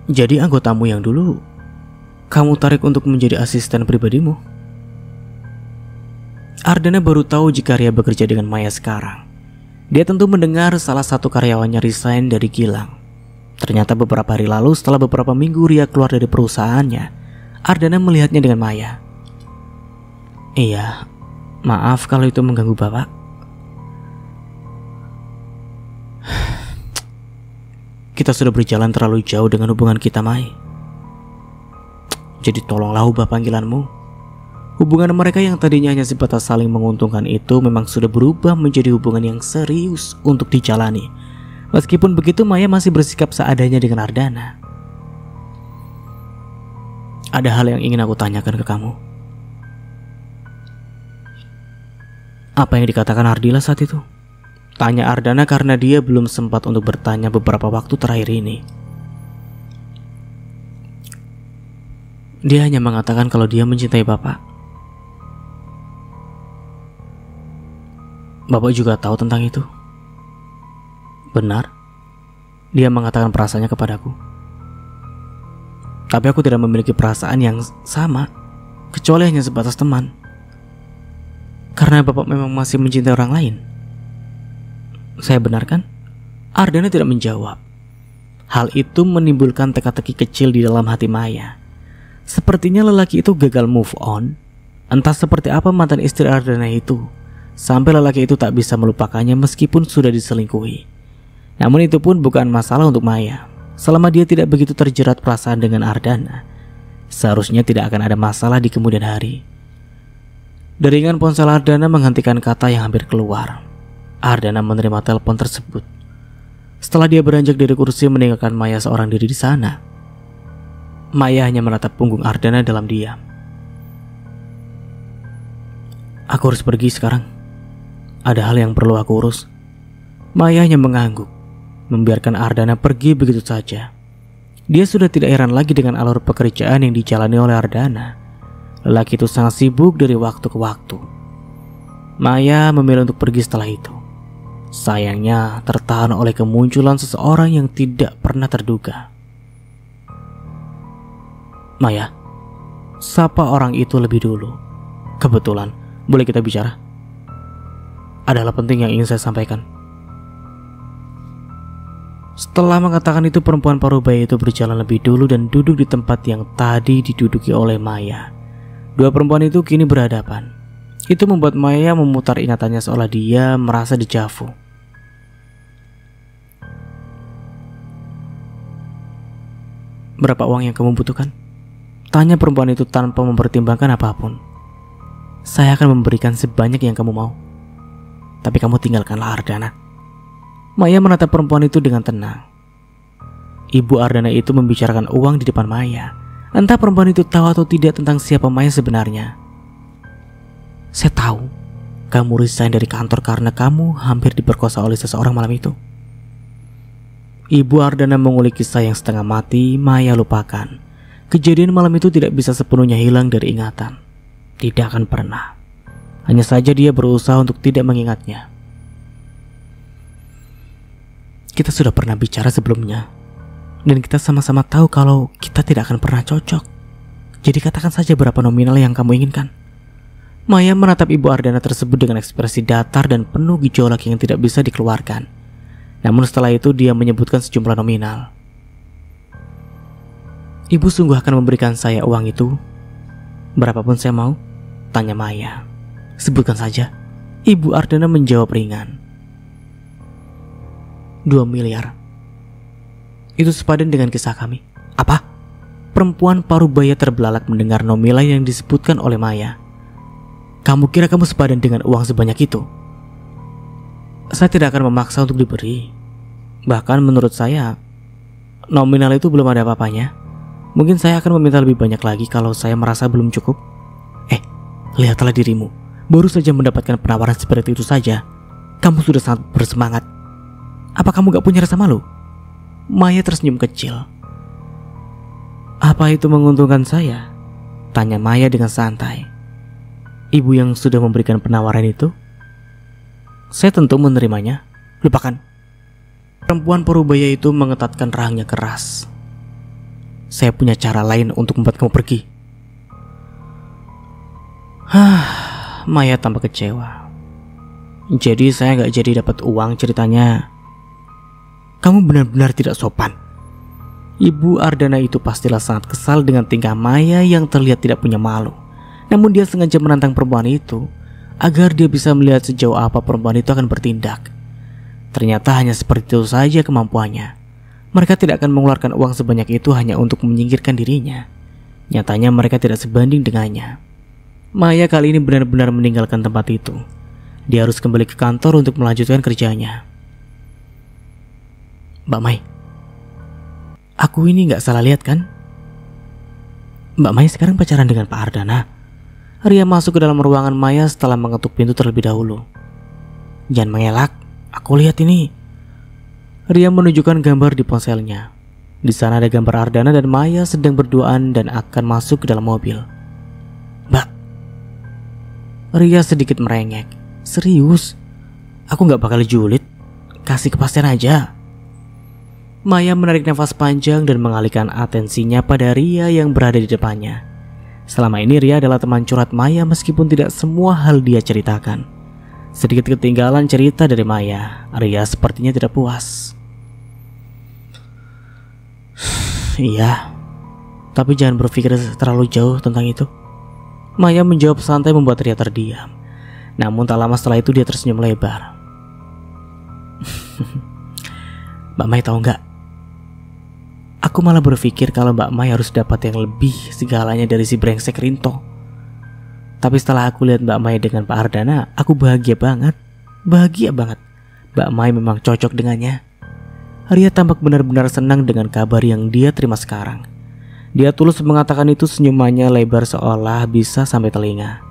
"Jadi anggotamu yang dulu kamu tarik untuk menjadi asisten pribadimu?" Ardana baru tahu jika Ria bekerja dengan Maya sekarang. Dia tentu mendengar salah satu karyawannya resign dari Gilang. Ternyata beberapa hari lalu setelah beberapa minggu Ria keluar dari perusahaannya, Ardana melihatnya dengan Maya. "Iya, maaf kalau itu mengganggu Bapak." "Kita sudah berjalan terlalu jauh dengan hubungan kita, Mai. Jadi tolonglah ubah panggilanmu." Hubungan mereka yang tadinya hanya sebatas saling menguntungkan itu memang sudah berubah menjadi hubungan yang serius untuk dijalani. Meskipun begitu, Maya masih bersikap seadanya dengan Ardana. "Ada hal yang ingin aku tanyakan ke kamu." "Apa yang dikatakan Ardila saat itu?" tanya Ardana karena dia belum sempat untuk bertanya beberapa waktu terakhir ini. "Dia hanya mengatakan kalau dia mencintai Bapak." "Bapak juga tahu tentang itu?" "Benar. Dia mengatakan perasaannya kepadaku. Tapi aku tidak memiliki perasaan yang sama, kecuali hanya sebatas teman. Karena Bapak memang masih mencintai orang lain. Saya benar kan?" Ardana tidak menjawab. Hal itu menimbulkan teka-teki kecil di dalam hati Maya. Sepertinya lelaki itu gagal move on. Entah seperti apa mantan istri Ardana itu, sampai lelaki itu tak bisa melupakannya meskipun sudah diselingkuhi. Namun itu pun bukan masalah untuk Maya. Selama dia tidak begitu terjerat perasaan dengan Ardana, seharusnya tidak akan ada masalah di kemudian hari. Deringan ponsel Ardana menghentikan kata yang hampir keluar. Ardana menerima telepon tersebut. Setelah dia beranjak dari kursi meninggalkan Maya seorang diri di sana. Maya hanya menatap punggung Ardana dalam diam. Aku harus pergi sekarang. Ada hal yang perlu aku urus. Maya hanya mengangguk, membiarkan Ardana pergi begitu saja. Dia sudah tidak heran lagi dengan alur pekerjaan yang dijalani oleh Ardana. Lelaki itu sangat sibuk dari waktu ke waktu. Maya memilih untuk pergi setelah itu. Sayangnya tertahan oleh kemunculan seseorang yang tidak pernah terduga. Maya, sapa orang itu lebih dulu. Kebetulan, boleh kita bicara? Adalah penting yang ingin saya sampaikan. Setelah mengatakan itu, perempuan parubaya itu berjalan lebih dulu dan duduk di tempat yang tadi diduduki oleh Maya. Dua perempuan itu kini berhadapan. Itu membuat Maya memutar ingatannya seolah dia merasa dejavu. Berapa uang yang kamu butuhkan? Tanya perempuan itu tanpa mempertimbangkan apapun. Saya akan memberikan sebanyak yang kamu mau. Tapi kamu tinggalkanlah Ardana. Maya menatap perempuan itu dengan tenang. Ibu Ardana itu membicarakan uang di depan Maya. Entah perempuan itu tahu atau tidak tentang siapa Maya sebenarnya. Saya tahu kamu resign dari kantor karena kamu hampir diperkosa oleh seseorang malam itu. Ibu Ardana mengulik kisah yang setengah mati Maya lupakan. Kejadian malam itu tidak bisa sepenuhnya hilang dari ingatan. Tidak akan pernah. Hanya saja dia berusaha untuk tidak mengingatnya. Kita sudah pernah bicara sebelumnya. Dan kita sama-sama tahu kalau kita tidak akan pernah cocok. Jadi katakan saja berapa nominal yang kamu inginkan. Maya menatap Ibu Ardana tersebut dengan ekspresi datar dan penuh gejolak yang tidak bisa dikeluarkan. Namun setelah itu dia menyebutkan sejumlah nominal. Ibu sungguh akan memberikan saya uang itu? Berapapun saya mau? Tanya Maya. Sebutkan saja. Ibu Ardana menjawab ringan. 2 miliar. Itu sepadan dengan kisah kami. Apa? Perempuan parubaya terbelalak mendengar nominal yang disebutkan oleh Maya. Kamu kira kamu sepadan dengan uang sebanyak itu? Saya tidak akan memaksa untuk diberi. Bahkan menurut saya, nominal itu belum ada apa-apanya. Mungkin saya akan meminta lebih banyak lagi kalau saya merasa belum cukup. Lihatlah dirimu. Baru saja mendapatkan penawaran seperti itu saja. Kamu sudah sangat bersemangat. Apa kamu gak punya rasa malu? Maya tersenyum kecil. Apa itu menguntungkan saya? Tanya Maya dengan santai. Ibu yang sudah memberikan penawaran itu? Saya tentu menerimanya. Lupakan. Perempuan parubaya itu mengetatkan rahangnya keras. Saya punya cara lain untuk membuat kamu pergi. Maya tampak kecewa. Jadi saya gak jadi dapat uang ceritanya. Kamu benar-benar tidak sopan. Ibu Ardana itu pastilah sangat kesal dengan tingkah Maya yang terlihat tidak punya malu. Namun dia sengaja menantang perempuan itu agar dia bisa melihat sejauh apa perempuan itu akan bertindak. Ternyata hanya seperti itu saja kemampuannya. Mereka tidak akan mengeluarkan uang sebanyak itu hanya untuk menyingkirkan dirinya. Nyatanya mereka tidak sebanding dengannya. Maya kali ini benar-benar meninggalkan tempat itu. Dia harus kembali ke kantor untuk melanjutkan kerjanya. Mbak Mai, aku ini gak salah lihat kan? Mbak Mai sekarang pacaran dengan Pak Ardana. Ria masuk ke dalam ruangan Maya setelah mengetuk pintu terlebih dahulu. Jangan mengelak, aku lihat ini. Ria menunjukkan gambar di ponselnya. Di sana ada gambar Ardana dan Maya sedang berduaan dan akan masuk ke dalam mobil. Mbak, Ria sedikit merengek. Serius? Aku gak bakal julid. Kasih kepastian aja. Maya menarik nafas panjang dan mengalihkan atensinya pada Ria yang berada di depannya. Selama ini Ria adalah teman curhat Maya meskipun tidak semua hal dia ceritakan. Sedikit ketinggalan cerita dari Maya, Ria sepertinya tidak puas. Iya, tapi jangan berpikir terlalu jauh tentang itu. Maya menjawab santai membuat Ria terdiam. Namun tak lama setelah itu dia tersenyum lebar. Mbak Mai tahu nggak? Aku malah berpikir kalau Mbak Mai harus dapat yang lebih segalanya dari si brengsek Rinto. Tapi setelah aku lihat Mbak Mai dengan Pak Ardana, aku bahagia banget. Bahagia banget. Mbak Mai memang cocok dengannya. Ria tampak benar-benar senang dengan kabar yang dia terima sekarang. Dia tulus mengatakan itu, senyumannya lebar seolah bisa sampai telinga.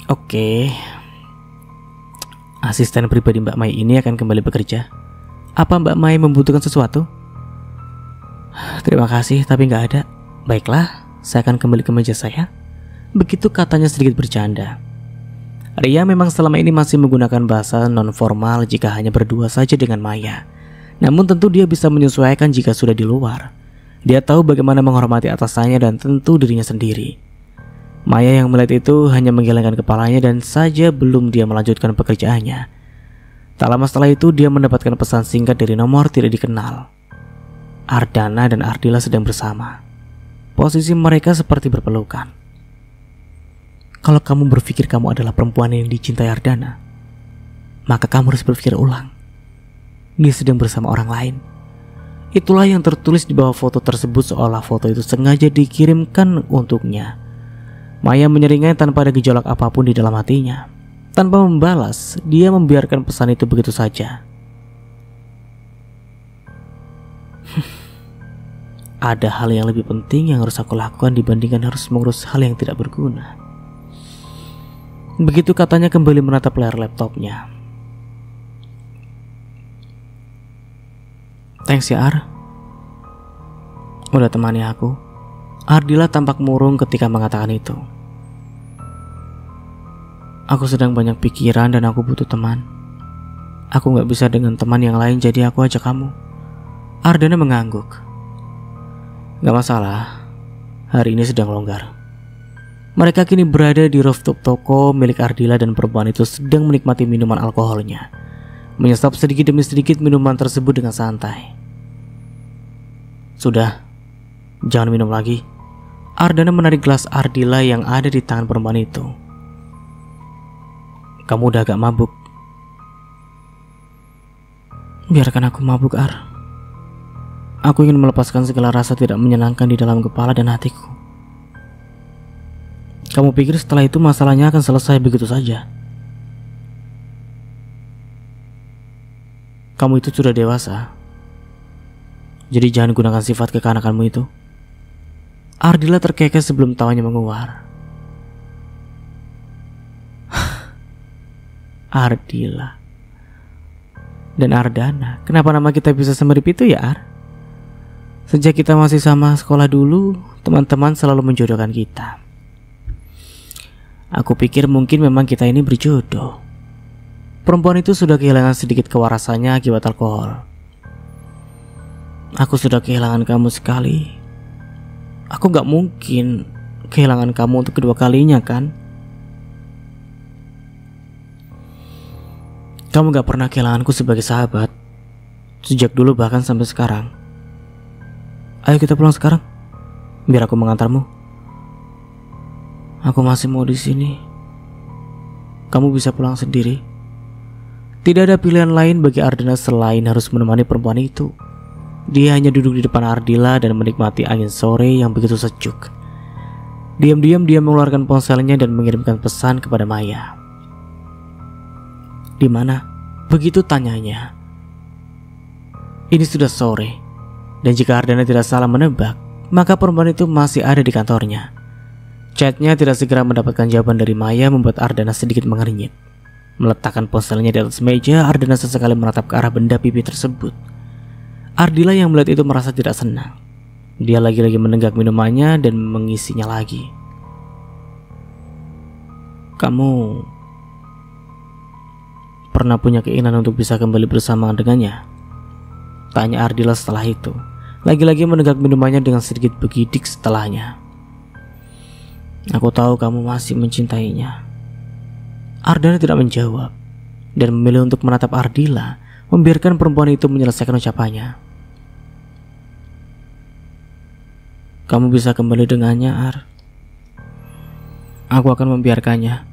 Oke, asisten pribadi Mbak Mai ini akan kembali bekerja. Apa Mbak Mai membutuhkan sesuatu? Terima kasih, tapi nggak ada. Baiklah, saya akan kembali ke meja saya. Begitu katanya sedikit bercanda. Ria memang selama ini masih menggunakan bahasa non-formal jika hanya berdua saja dengan Maya. Namun tentu dia bisa menyesuaikan jika sudah di luar. Dia tahu bagaimana menghormati atasannya dan tentu dirinya sendiri. Maya yang melihat itu hanya menggelengkan kepalanya dan saja belum dia melanjutkan pekerjaannya. Tak lama setelah itu dia mendapatkan pesan singkat dari nomor tidak dikenal. Ardana dan Ardila sedang bersama. Posisi mereka seperti berpelukan. Kalau kamu berpikir kamu adalah perempuan yang dicintai Ardana, maka kamu harus berpikir ulang. Dia sedang bersama orang lain. Itulah yang tertulis di bawah foto tersebut, seolah foto itu sengaja dikirimkan untuknya. Maya menyeringai tanpa ada gejolak apapun di dalam hatinya. Tanpa membalas, dia membiarkan pesan itu begitu saja. Ada hal yang lebih penting yang harus aku lakukan dibandingkan harus mengurus hal yang tidak berguna. Begitu katanya kembali menatap layar laptopnya. Thanks ya Ar, udah temani aku. Ardila tampak murung ketika mengatakan itu. Aku sedang banyak pikiran dan aku butuh teman. Aku gak bisa dengan teman yang lain, jadi aku ajak kamu. Ardana mengangguk. Gak masalah, hari ini sedang longgar. Mereka kini berada di rooftop toko milik Ardila dan perempuan itu sedang menikmati minuman alkoholnya, menyesap sedikit demi sedikit minuman tersebut dengan santai. Sudah, jangan minum lagi. Ardana menarik gelas Ardila yang ada di tangan perempuan itu. Kamu udah agak mabuk. Biarkan aku mabuk, Ar. Aku ingin melepaskan segala rasa tidak menyenangkan di dalam kepala dan hatiku. Kamu pikir setelah itu masalahnya akan selesai begitu saja? Kamu itu sudah dewasa, jadi jangan gunakan sifat kekanakanmu itu. Ardila terkekeh sebelum tawanya menguar. Ardila dan Ardana, kenapa nama kita bisa semirip itu ya, Ar? Sejak kita masih sama sekolah dulu, teman-teman selalu menjodohkan kita. Aku pikir mungkin memang kita ini berjodoh. Perempuan itu sudah kehilangan sedikit kewarasannya akibat alkohol. Aku sudah kehilangan kamu sekali. Aku gak mungkin kehilangan kamu untuk kedua kalinya, kan? Kamu gak pernah kehilanganku sebagai sahabat, sejak dulu bahkan sampai sekarang. Ayo kita pulang sekarang, biar aku mengantarmu. Aku masih mau di sini. Kamu bisa pulang sendiri. Tidak ada pilihan lain bagi Ardana selain harus menemani perempuan itu. Dia hanya duduk di depan Ardila dan menikmati angin sore yang begitu sejuk. Diam-diam dia mengeluarkan ponselnya dan mengirimkan pesan kepada Maya. Di mana? Begitu tanyanya. Ini sudah sore, dan jika Ardana tidak salah menebak, maka perempuan itu masih ada di kantornya. Chatnya tidak segera mendapatkan jawaban dari Maya membuat Ardana sedikit mengernyit. Meletakkan ponselnya di atas meja, Ardana sesekali menatap ke arah benda pipi tersebut. Ardila yang melihat itu merasa tidak senang. Dia lagi-lagi menenggak minumannya dan mengisinya lagi. Kamu pernah punya keinginan untuk bisa kembali bersama dengannya? Tanya Ardila setelah itu, lagi-lagi menenggak minumannya dengan sedikit begidik setelahnya. Aku tahu kamu masih mencintainya. Ardana tidak menjawab dan memilih untuk menatap Ardila, membiarkan perempuan itu menyelesaikan ucapannya. Kamu bisa kembali dengannya, Ar. Aku akan membiarkannya.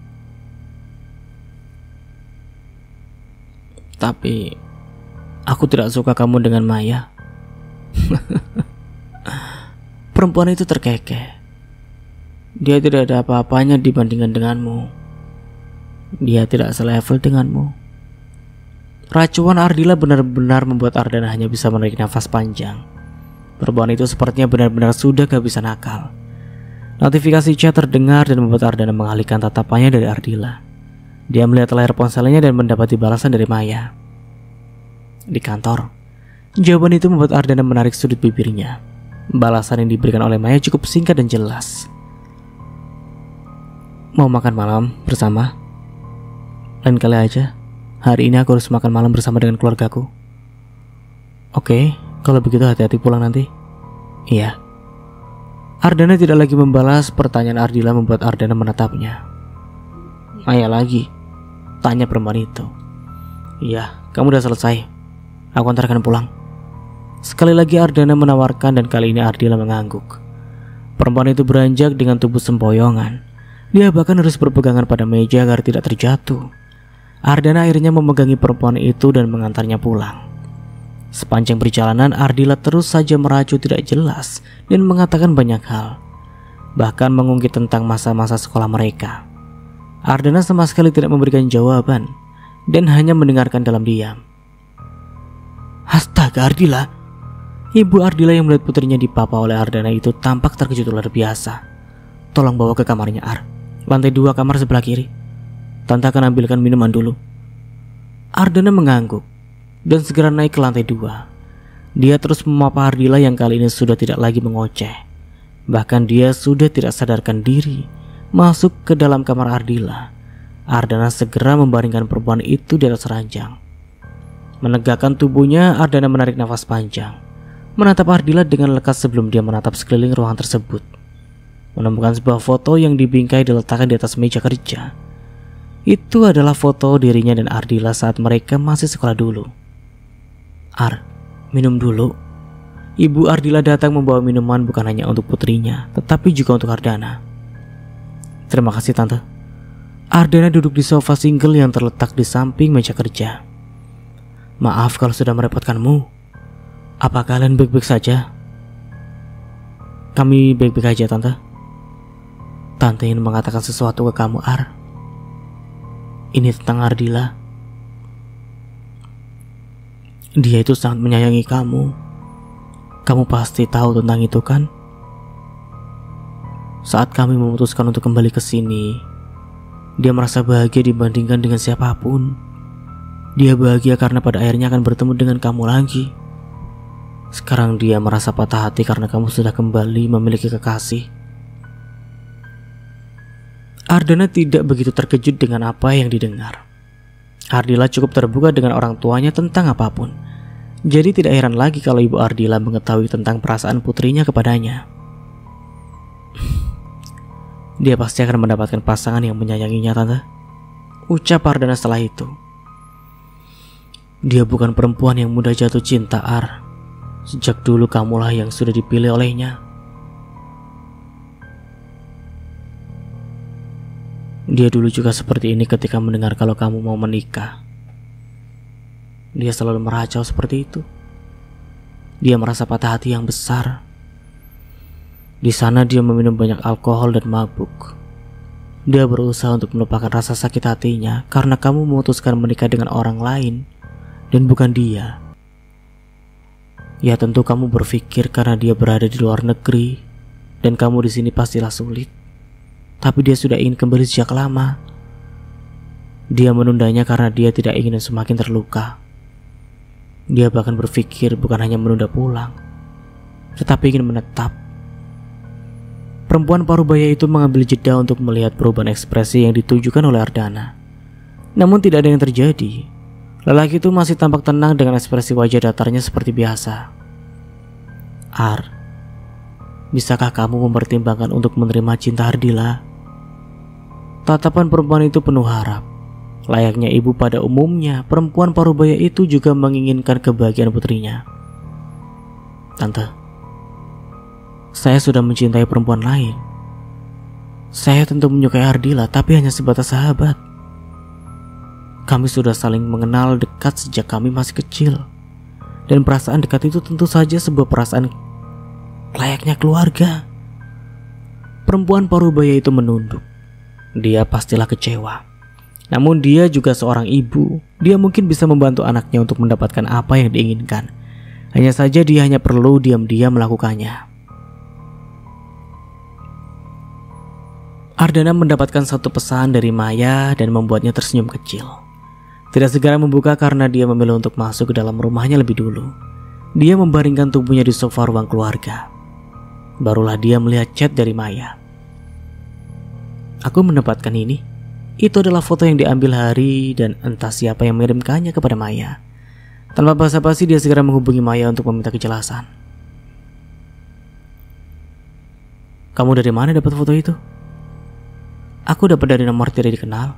Tapi aku tidak suka kamu dengan Maya. Perempuan itu terkekeh. Dia tidak ada apa-apanya dibandingkan denganmu. Dia tidak selevel denganmu. Racuan Ardila benar-benar membuat Ardana hanya bisa menarik nafas panjang. Perempuan itu sepertinya benar-benar sudah kehabisan akal. Notifikasi chat terdengar dan membuat Ardana mengalihkan tatapannya dari Ardila. Dia melihat layar ponselnya dan mendapati balasan dari Maya. Di kantor, jawaban itu membuat Ardana menarik sudut bibirnya. Balasan yang diberikan oleh Maya cukup singkat dan jelas. Mau makan malam bersama? Lain kali aja. Hari ini aku harus makan malam bersama dengan keluargaku. Oke, kalau begitu hati-hati pulang nanti. Iya. Ardana tidak lagi membalas pertanyaan Ardila membuat Ardana menatapnya. Maya lagi? Tanya perempuan itu. Iya, kamu udah selesai. Aku antarkan pulang. Sekali lagi Ardana menawarkan dan kali ini Ardila mengangguk. Perempuan itu beranjak dengan tubuh sempoyongan. Dia bahkan harus berpegangan pada meja agar tidak terjatuh. Ardana akhirnya memegangi perempuan itu dan mengantarnya pulang. Sepanjang perjalanan Ardila terus saja meracu tidak jelas dan mengatakan banyak hal. Bahkan mengungkit tentang masa-masa sekolah mereka. Ardana sama sekali tidak memberikan jawaban dan hanya mendengarkan dalam diam. Astaga Ardila. Ibu Ardila yang melihat putrinya dipapa oleh Ardana itu tampak terkejut luar biasa. Tolong bawa ke kamarnya Ar. Lantai 2 kamar sebelah kiri. Tante akan ambilkan minuman dulu. Ardana mengangguk dan segera naik ke lantai 2. Dia terus memapa Ardila yang kali ini sudah tidak lagi mengoceh. Bahkan dia sudah tidak sadarkan diri masuk ke dalam kamar Ardila. Ardana segera membaringkan perempuan itu di atas ranjang. Menegakkan tubuhnya, Ardana menarik nafas panjang, menatap Ardila dengan lekas sebelum dia menatap sekeliling ruangan tersebut. Menemukan sebuah foto yang dibingkai diletakkan di atas meja kerja. Itu adalah foto dirinya dan Ardila saat mereka masih sekolah dulu. Ar, minum dulu. Ibu Ardila datang membawa minuman bukan hanya untuk putrinya, tetapi juga untuk Ardana. Terima kasih tante. Ardana duduk di sofa single yang terletak di samping meja kerja. Maaf kalau sudah merepotkanmu. Apa kalian baik-baik saja? Kami baik-baik aja tante. Tante ingin mengatakan sesuatu ke kamu Ar. Ini tentang Ardila. Dia itu sangat menyayangi kamu. Kamu pasti tahu tentang itu kan? Saat kami memutuskan untuk kembali ke sini, dia merasa bahagia dibandingkan dengan siapapun. Dia bahagia karena pada akhirnya akan bertemu dengan kamu lagi. Sekarang dia merasa patah hati karena kamu sudah kembali memiliki kekasih. Ardana tidak begitu terkejut dengan apa yang didengar. Ardila cukup terbuka dengan orang tuanya tentang apapun. Jadi tidak heran lagi kalau ibu Ardila mengetahui tentang perasaan putrinya kepadanya. Dia pasti akan mendapatkan pasangan yang menyayanginya tante, ucap Ardana setelah itu. Dia bukan perempuan yang mudah jatuh cinta Ar. Sejak dulu kamulah yang sudah dipilih olehnya. Dia dulu juga seperti ini ketika mendengar kalau kamu mau menikah. Dia selalu meracau seperti itu. Dia merasa patah hati yang besar. Di sana dia meminum banyak alkohol dan mabuk. Dia berusaha untuk melupakan rasa sakit hatinya karena kamu memutuskan menikah dengan orang lain dan bukan dia. Ya tentu kamu berpikir karena dia berada di luar negeri dan kamu di sini pastilah sulit. Tapi dia sudah ingin kembali sejak lama. Dia menundanya karena dia tidak ingin semakin terluka. Dia bahkan berpikir bukan hanya menunda pulang, tetapi ingin menetap. Perempuan parubaya itu mengambil jeda untuk melihat perubahan ekspresi yang ditunjukkan oleh Ardana. Namun tidak ada yang terjadi. Lelaki itu masih tampak tenang dengan ekspresi wajah datarnya seperti biasa. Ar, bisakah kamu mempertimbangkan untuk menerima cinta Ardila? Tatapan perempuan itu penuh harap. Layaknya ibu pada umumnya, perempuan parubaya itu juga menginginkan kebahagiaan putrinya. Tante, saya sudah mencintai perempuan lain. Saya tentu menyukai Ardila, tapi hanya sebatas sahabat. Kami sudah saling mengenal dekat sejak kami masih kecil. Dan perasaan dekat itu tentu saja sebuah perasaan layaknya keluarga. Perempuan parubaya itu menunduk. Dia pastilah kecewa. Namun dia juga seorang ibu. Dia mungkin bisa membantu anaknya untuk mendapatkan apa yang diinginkan. Hanya saja dia hanya perlu diam-diam melakukannya. Ardana mendapatkan satu pesan dari Maya dan membuatnya tersenyum kecil. Tidak segera membuka karena dia memilih untuk masuk ke dalam rumahnya lebih dulu. Dia membaringkan tubuhnya di sofa ruang keluarga. Barulah dia melihat chat dari Maya. Aku mendapatkan ini. Itu adalah foto yang diambil hari dan entah siapa yang mengirimkannya kepada Maya. Tanpa basa-basi dia segera menghubungi Maya untuk meminta kejelasan. Kamu dari mana dapat foto itu? Aku dapat dari nomor tidak dikenal.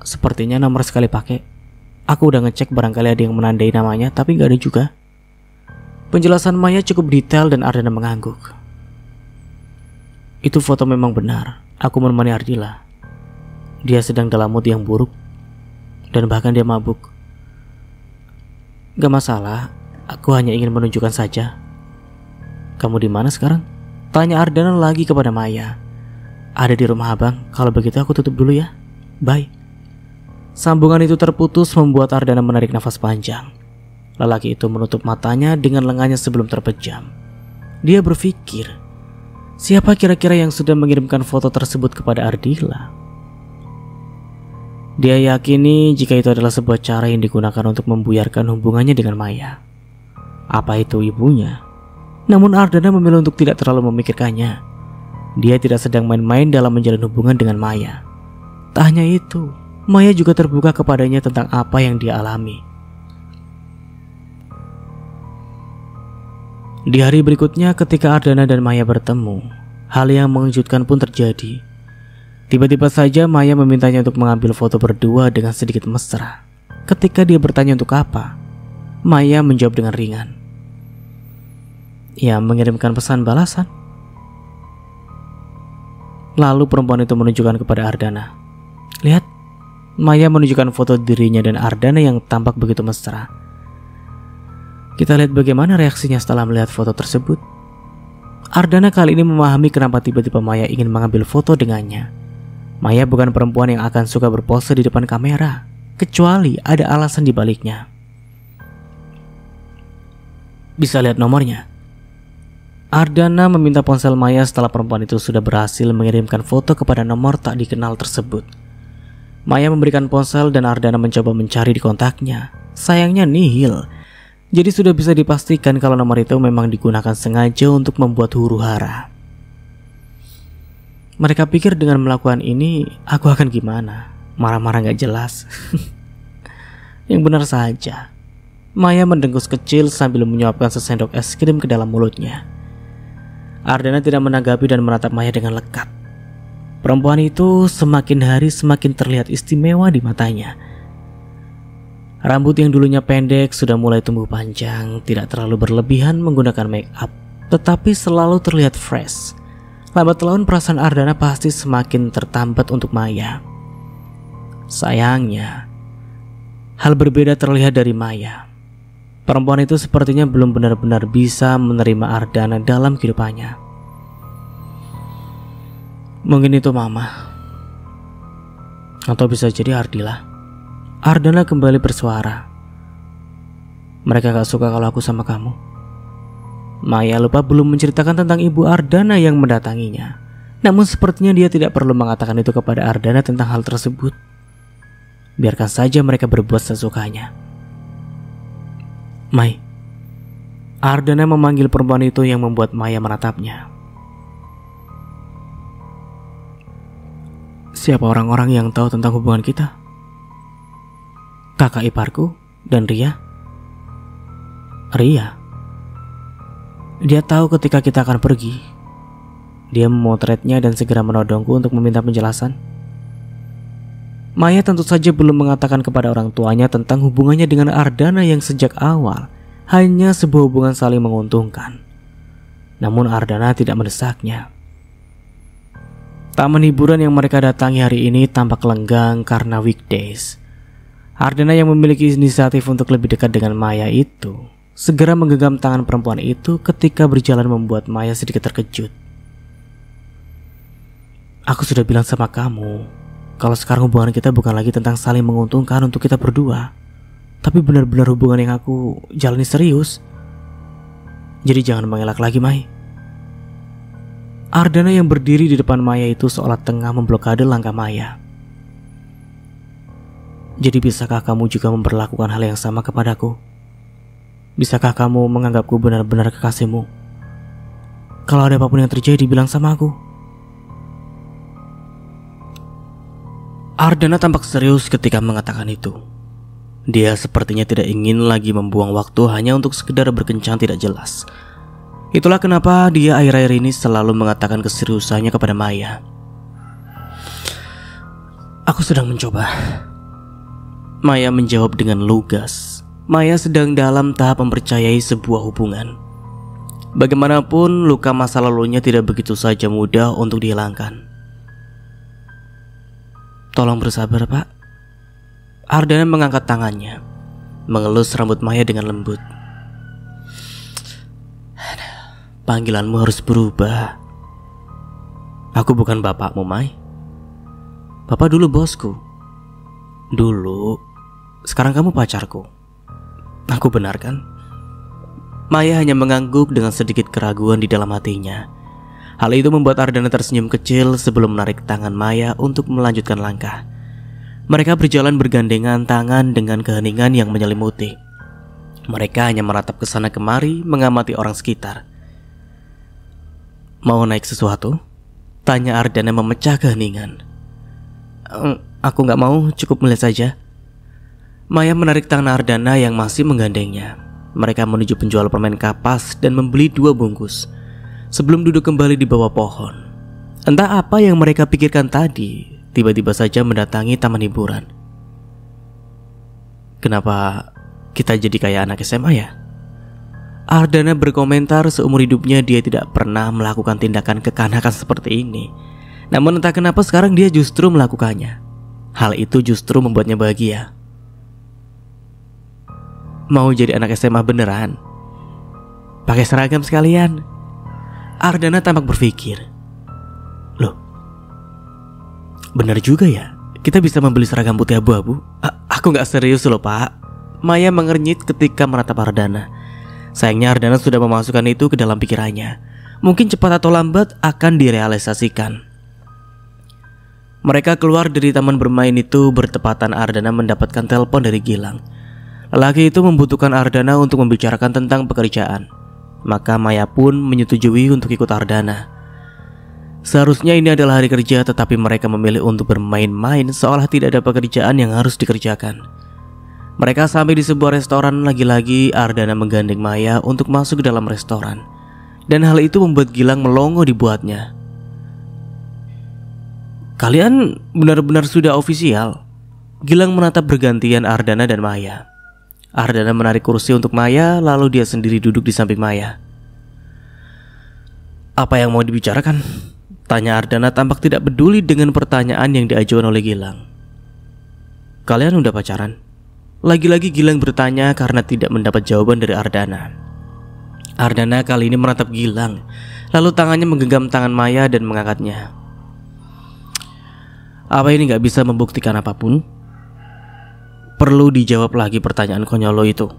Sepertinya nomor sekali pakai. Aku udah ngecek barangkali ada yang menandai namanya, tapi gak ada juga. Penjelasan Maya cukup detail dan Ardana mengangguk. Itu foto memang benar. Aku menemani Ardila. Dia sedang dalam mood yang buruk dan bahkan dia mabuk. Gak masalah, aku hanya ingin menunjukkan saja. Kamu di mana sekarang? Tanya Ardana lagi kepada Maya. Ada di rumah abang. Kalau begitu aku tutup dulu ya. Bye. Sambungan itu terputus membuat Ardana menarik nafas panjang. Lelaki itu menutup matanya dengan lengannya sebelum terpejam. Dia berpikir, siapa kira-kira yang sudah mengirimkan foto tersebut kepada Ardila? Dia yakini jika itu adalah sebuah cara yang digunakan untuk membuyarkan hubungannya dengan Maya. Apa itu ibunya? Namun Ardana memilih untuk tidak terlalu memikirkannya. Dia tidak sedang main-main dalam menjalin hubungan dengan Maya. Tak hanya itu, Maya juga terbuka kepadanya tentang apa yang dia alami. Di hari berikutnya ketika Ardana dan Maya bertemu, hal yang mengejutkan pun terjadi. Tiba-tiba saja Maya memintanya untuk mengambil foto berdua dengan sedikit mesra. Ketika dia bertanya untuk apa, Maya menjawab dengan ringan. Ya, mengirimkan pesan balasan. Lalu perempuan itu menunjukkan kepada Ardana. Lihat, Maya menunjukkan foto dirinya dan Ardana yang tampak begitu mesra. Kita lihat bagaimana reaksinya setelah melihat foto tersebut. Ardana kali ini memahami kenapa tiba-tiba Maya ingin mengambil foto dengannya. Maya bukan perempuan yang akan suka berpose di depan kamera, kecuali ada alasan di baliknya. Bisa lihat nomornya. Ardana meminta ponsel Maya setelah perempuan itu sudah berhasil mengirimkan foto kepada nomor tak dikenal tersebut. Maya memberikan ponsel dan Ardana mencoba mencari di kontaknya. Sayangnya nihil. Jadi sudah bisa dipastikan kalau nomor itu memang digunakan sengaja untuk membuat huru-hara. Mereka pikir dengan melakukan ini, aku akan gimana? Marah-marah gak jelas. Yang benar saja. Maya mendengus kecil sambil menyuapkan sesendok es krim ke dalam mulutnya. Ardana tidak menanggapi dan menatap Maya dengan lekat. Perempuan itu semakin hari semakin terlihat istimewa di matanya. Rambut yang dulunya pendek sudah mulai tumbuh panjang, tidak terlalu berlebihan menggunakan make up, tetapi selalu terlihat fresh. Lambat laun perasaan Ardana pasti semakin tertambat untuk Maya. Sayangnya, hal berbeda terlihat dari Maya. Perempuan itu sepertinya belum benar-benar bisa menerima Ardana dalam kehidupannya. Mungkin itu Mama. Atau bisa jadi Ardila. Ardana kembali bersuara. Mereka gak suka kalau aku sama kamu. Maya lupa belum menceritakan tentang ibu Ardana yang mendatanginya. Namun sepertinya dia tidak perlu mengatakan itu kepada Ardana tentang hal tersebut. Biarkan saja mereka berbuat sesukanya. Mai. Ardana memanggil perempuan itu yang membuat Maya menatapnya. Siapa orang-orang yang tahu tentang hubungan kita? Kakak iparku dan Ria. Ria. Dia tahu ketika kita akan pergi. Dia memotretnya dan segera menodongku untuk meminta penjelasan. Maya tentu saja belum mengatakan kepada orang tuanya tentang hubungannya dengan Ardana yang sejak awal hanya sebuah hubungan saling menguntungkan. Namun Ardana tidak mendesaknya. Taman hiburan yang mereka datangi hari ini tampak lenggang karena weekdays. Ardana yang memiliki inisiatif untuk lebih dekat dengan Maya itu segera menggenggam tangan perempuan itu ketika berjalan membuat Maya sedikit terkejut. Aku sudah bilang sama kamu kalau sekarang hubungan kita bukan lagi tentang saling menguntungkan untuk kita berdua, tapi benar-benar hubungan yang aku jalani serius. Jadi jangan mengelak lagi, Mai. Ardana yang berdiri di depan Maya itu seolah tengah memblokade langkah Maya. Jadi bisakah kamu juga memperlakukan hal yang sama kepadaku? Bisakah kamu menganggapku benar-benar kekasihmu? Kalau ada apapun yang terjadi, bilang sama aku. Ardana tampak serius ketika mengatakan itu. Dia sepertinya tidak ingin lagi membuang waktu hanya untuk sekedar berkencan tidak jelas. Itulah kenapa dia akhir-akhir ini selalu mengatakan keseriusannya kepada Maya. Aku sedang mencoba. Maya menjawab dengan lugas. Maya sedang dalam tahap mempercayai sebuah hubungan. Bagaimanapun, luka masa lalunya tidak begitu saja mudah untuk dihilangkan. Tolong bersabar, Pak. Ardana mengangkat tangannya, mengelus rambut Maya dengan lembut. Panggilanmu harus berubah. Aku bukan bapakmu, Mai. Bapak dulu bosku. Dulu. Sekarang kamu pacarku. Aku benar kan? Maya hanya mengangguk dengan sedikit keraguan di dalam hatinya. Hal itu membuat Ardana tersenyum kecil sebelum menarik tangan Maya untuk melanjutkan langkah. Mereka berjalan bergandengan tangan dengan keheningan yang menyelimuti. Mereka hanya meratap ke sana kemari mengamati orang sekitar. Mau naik sesuatu? Tanya Ardana memecah keheningan. Aku gak mau, cukup melihat saja. Maya menarik tangan Ardana yang masih menggandengnya. Mereka menuju penjual permen kapas dan membeli 2 bungkus sebelum duduk kembali di bawah pohon. Entah apa yang mereka pikirkan tadi, tiba-tiba saja mendatangi taman hiburan. Kenapa kita jadi kayak anak SMA ya? Ardana berkomentar seumur hidupnya dia tidak pernah melakukan tindakan kekanakan seperti ini. Namun entah kenapa sekarang dia justru melakukannya. Hal itu justru membuatnya bahagia. Mau jadi anak SMA beneran? Pakai seragam sekalian? Ardana tampak berpikir. Loh, benar juga ya, kita bisa membeli seragam putih abu-abu. Aku gak serius loh, Pak. Maya mengernyit ketika menatap Ardana. Sayangnya Ardana sudah memasukkan itu ke dalam pikirannya. Mungkin cepat atau lambat akan direalisasikan. Mereka keluar dari taman bermain itu bertepatan Ardana mendapatkan telepon dari Gilang. Lelaki itu membutuhkan Ardana untuk membicarakan tentang pekerjaan. Maka Maya pun menyetujui untuk ikut Ardana. Seharusnya ini adalah hari kerja, tetapi mereka memilih untuk bermain-main seolah tidak ada pekerjaan yang harus dikerjakan. Mereka sampai di sebuah restoran. Lagi-lagi Ardana menggandeng Maya untuk masuk ke dalam restoran. Dan hal itu membuat Gilang melongo di buatnya. Kalian benar-benar sudah ofisial? Gilang menatap bergantian Ardana dan Maya. Ardana menarik kursi untuk Maya, lalu dia sendiri duduk di samping Maya. Apa yang mau dibicarakan? Tanya Ardana tampak tidak peduli dengan pertanyaan yang diajukan oleh Gilang. Kalian udah pacaran? Lagi-lagi Gilang bertanya karena tidak mendapat jawaban dari Ardana. Ardana kali ini menatap Gilang, lalu tangannya menggenggam tangan Maya dan mengangkatnya. Apa ini gak bisa membuktikan apapun? Perlu dijawab lagi pertanyaan konyol lo itu.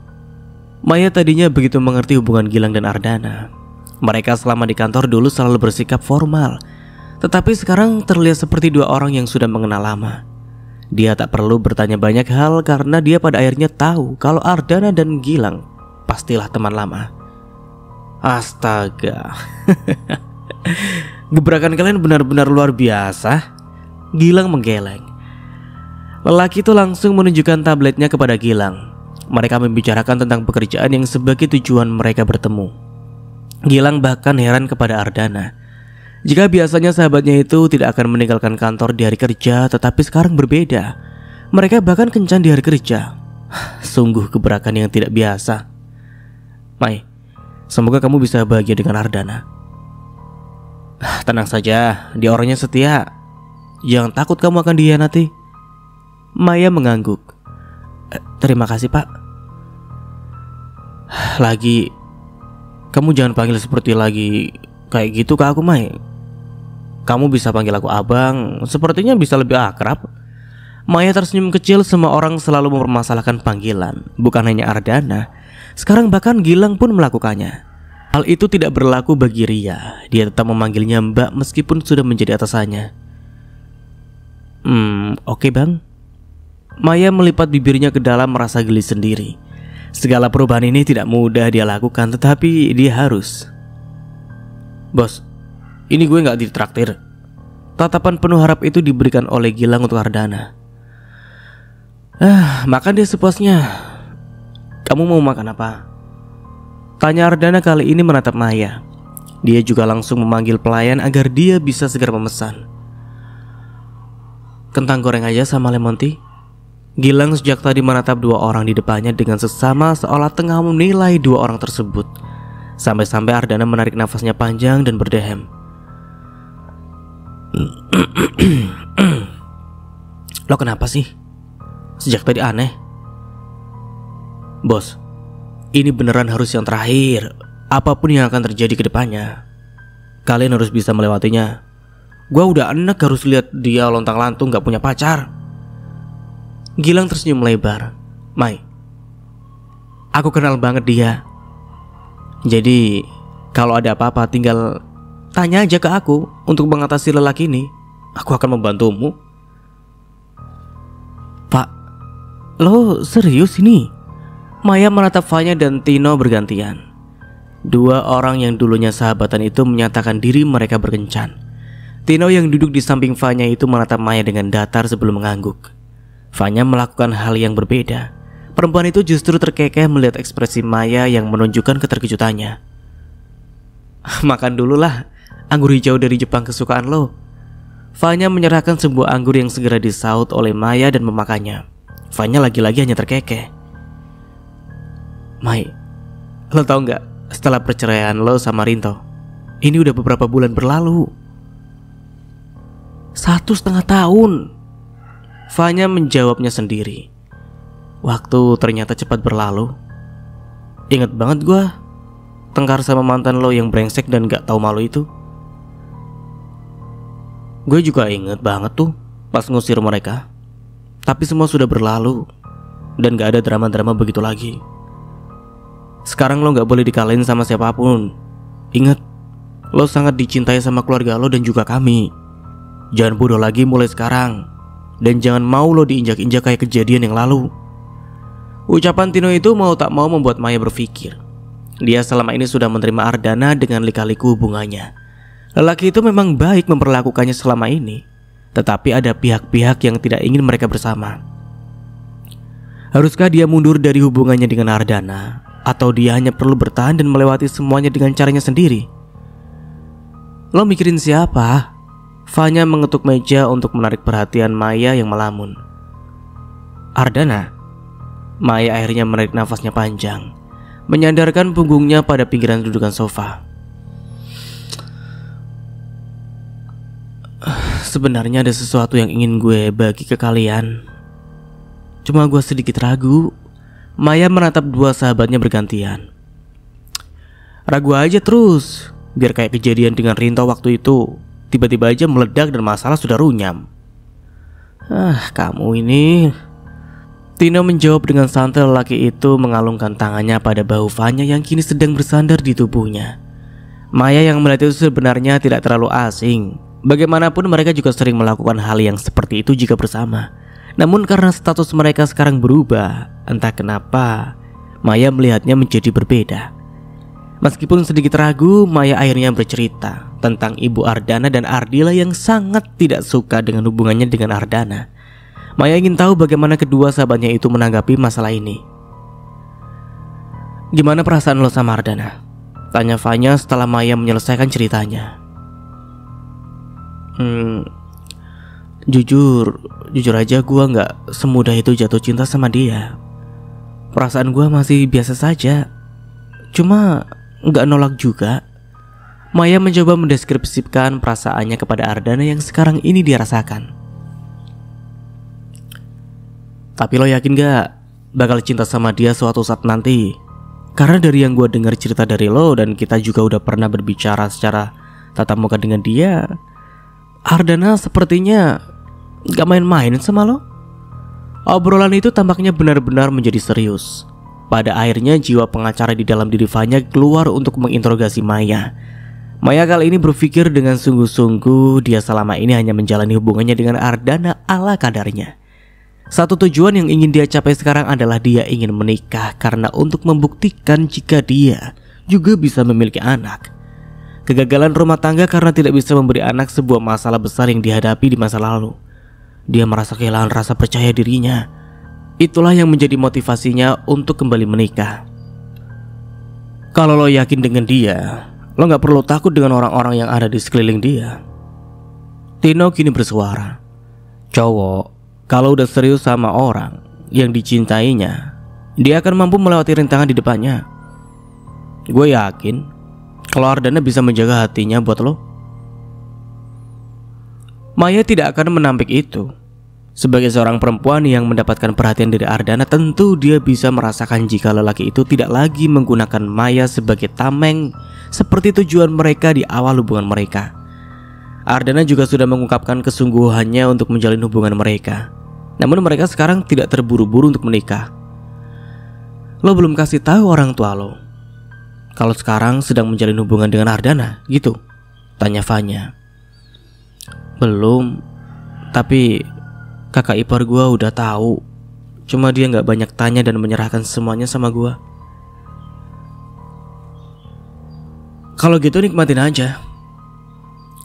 Maya tadinya begitu mengerti hubungan Gilang dan Ardana. Mereka selama di kantor dulu selalu bersikap formal, tetapi sekarang terlihat seperti 2 orang yang sudah mengenal lama. Dia tak perlu bertanya banyak hal karena dia pada akhirnya tahu kalau Ardana dan Gilang pastilah teman lama. Astaga. Gebrakan kalian benar-benar luar biasa. Gilang menggeleng. Lelaki itu langsung menunjukkan tabletnya kepada Gilang. Mereka membicarakan tentang pekerjaan yang sebagai tujuan mereka bertemu. Gilang bahkan heran kepada Ardana. Jika biasanya sahabatnya itu tidak akan meninggalkan kantor di hari kerja, tetapi sekarang berbeda. Mereka bahkan kencan di hari kerja. Sungguh gebrakan yang tidak biasa. Mai, semoga kamu bisa bahagia dengan Ardana. Tenang saja, dia orangnya setia. Jangan takut kamu akan dihianati. Maya mengangguk. Terima kasih, Pak. Lagi, kamu jangan panggil seperti lagi kayak gitu ke aku, Mai. Kamu bisa panggil aku abang, sepertinya bisa lebih akrab. Maya tersenyum kecil. Semua orang selalu mempermasalahkan panggilan, bukan hanya Ardana. Sekarang bahkan Gilang pun melakukannya. Hal itu tidak berlaku bagi Ria. Dia tetap memanggilnya Mbak meskipun sudah menjadi atasannya. Oke bang. Maya melipat bibirnya ke dalam merasa geli sendiri. Segala perubahan ini tidak mudah dia lakukan, tetapi dia harus. Bos, ini gue gak ditraktir. Tatapan penuh harap itu diberikan oleh Gilang untuk Ardana. Makan dia sepuasnya. Kamu mau makan apa? Tanya Ardana kali ini menatap Maya. Dia juga langsung memanggil pelayan agar dia bisa segera memesan. Kentang goreng aja sama lemon tea. Gilang sejak tadi menatap dua orang di depannya dengan seksama seolah tengah menilai dua orang tersebut. Sampai-sampai Ardana menarik nafasnya panjang dan berdehem. Lo kenapa sih? Sejak tadi aneh. Bos, ini beneran harus yang terakhir. Apapun yang akan terjadi ke depannya, kalian harus bisa melewatinya. Gua udah enek harus lihat dia lontang-lantung gak punya pacar. Gilang tersenyum lebar. Mai, aku kenal banget dia. Jadi kalau ada apa-apa tinggal tanya aja ke aku untuk mengatasi lelaki ini. Aku akan membantumu. Pak, lo serius ini? Maya menatap Fanya dan Tino bergantian. Dua orang yang dulunya sahabatan itu menyatakan diri mereka berkencan. Tino yang duduk di samping Fanya itu menatap Maya dengan datar sebelum mengangguk. Fanya melakukan hal yang berbeda. Perempuan itu justru terkekeh melihat ekspresi Maya yang menunjukkan keterkejutannya. Makan dulu lah anggur hijau dari Jepang kesukaan lo. Fanya menyerahkan sebuah anggur yang segera disaut oleh Maya dan memakannya. Fanya lagi-lagi hanya terkekeh. Mai, lo tau gak, setelah perceraian lo sama Rinto, ini udah beberapa bulan berlalu. 1,5 tahun. Fanya menjawabnya sendiri. Waktu ternyata cepat berlalu. Ingat banget gue tengkar sama mantan lo yang brengsek dan gak tahu malu itu. Gue juga inget banget tuh pas ngusir mereka. Tapi semua sudah berlalu dan gak ada drama-drama begitu lagi. Sekarang lo gak boleh dikalahin sama siapapun. Ingat, lo sangat dicintai sama keluarga lo dan juga kami. Jangan bodoh lagi mulai sekarang. Dan jangan mau lo diinjak-injak kayak kejadian yang lalu. Ucapan Tino itu mau tak mau membuat Maya berpikir. Dia selama ini sudah menerima Ardana dengan lika-liku hubungannya. Lelaki itu memang baik memperlakukannya selama ini. Tetapi ada pihak-pihak yang tidak ingin mereka bersama. Haruskah dia mundur dari hubungannya dengan Ardana? Atau dia hanya perlu bertahan dan melewati semuanya dengan caranya sendiri? Lo mikirin siapa? Fanya mengetuk meja untuk menarik perhatian Maya yang melamun. Ardana. Maya akhirnya menarik nafasnya panjang, menyandarkan punggungnya pada pinggiran dudukan sofa. Sebenarnya ada sesuatu yang ingin gue bagi ke kalian. Cuma gue sedikit ragu. Maya menatap dua sahabatnya bergantian. Ragu aja terus, biar kayak kejadian dengan Rinto waktu itu. Tiba-tiba aja meledak dan masalah sudah runyam. Kamu ini. Tino menjawab dengan santai. Lelaki itu mengalungkan tangannya pada bahu Fanya yang kini sedang bersandar di tubuhnya. Maya yang melihat itu sebenarnya tidak terlalu asing. Bagaimanapun mereka juga sering melakukan hal yang seperti itu jika bersama. Namun karena status mereka sekarang berubah, entah kenapa Maya melihatnya menjadi berbeda. Meskipun sedikit ragu, Maya akhirnya bercerita tentang Ibu Ardana dan Ardila yang sangat tidak suka dengan hubungannya dengan Ardana. Maya ingin tahu bagaimana kedua sahabatnya itu menanggapi masalah ini. Gimana perasaan lo sama Ardana? Tanya Fanya setelah Maya menyelesaikan ceritanya. Jujur aja gue gak semudah itu jatuh cinta sama dia. Perasaan gue masih biasa saja. Cuma gak nolak juga. Maya mencoba mendeskripsikan perasaannya kepada Ardana yang sekarang ini dia rasakan. Tapi lo yakin gak bakal cinta sama dia suatu saat nanti? Karena dari yang gue dengar cerita dari lo, dan kita juga udah pernah berbicara secara tatap muka dengan dia, Ardana sepertinya gak main-main sama lo. Obrolan itu tampaknya benar-benar menjadi serius. Pada akhirnya jiwa pengacara di dalam diri Vanya keluar untuk menginterogasi Maya. Maya kali ini berpikir dengan sungguh-sungguh dia selama ini hanya menjalani hubungannya dengan Ardana ala kadarnya. Satu tujuan yang ingin dia capai sekarang adalah dia ingin menikah karena untuk membuktikan jika dia juga bisa memiliki anak. Kegagalan rumah tangga karena tidak bisa memberi anak sebuah masalah besar yang dihadapi di masa lalu. Dia merasa kehilangan rasa percaya dirinya. Itulah yang menjadi motivasinya untuk kembali menikah. Kalau lo yakin dengan dia, lo gak perlu takut dengan orang-orang yang ada di sekeliling dia. Tino kini bersuara. Cowok kalau udah serius sama orang yang dicintainya, dia akan mampu melewati rintangan di depannya. Gue yakin kalau Ardana bisa menjaga hatinya buat lo. Maya tidak akan menampik itu. Sebagai seorang perempuan yang mendapatkan perhatian dari Ardana, tentu dia bisa merasakan jika lelaki itu tidak lagi menggunakan Maya sebagai tameng seperti tujuan mereka di awal hubungan mereka. Ardana juga sudah mengungkapkan kesungguhannya untuk menjalin hubungan mereka. Namun mereka sekarang tidak terburu-buru untuk menikah. Lo belum kasih tahu orang tua lo kalau sekarang sedang menjalin hubungan dengan Ardana, gitu? Tanya Vanya. Belum, tapi kakak ipar gue udah tahu. Cuma dia gak banyak tanya dan menyerahkan semuanya sama gue. Kalau gitu nikmatin aja.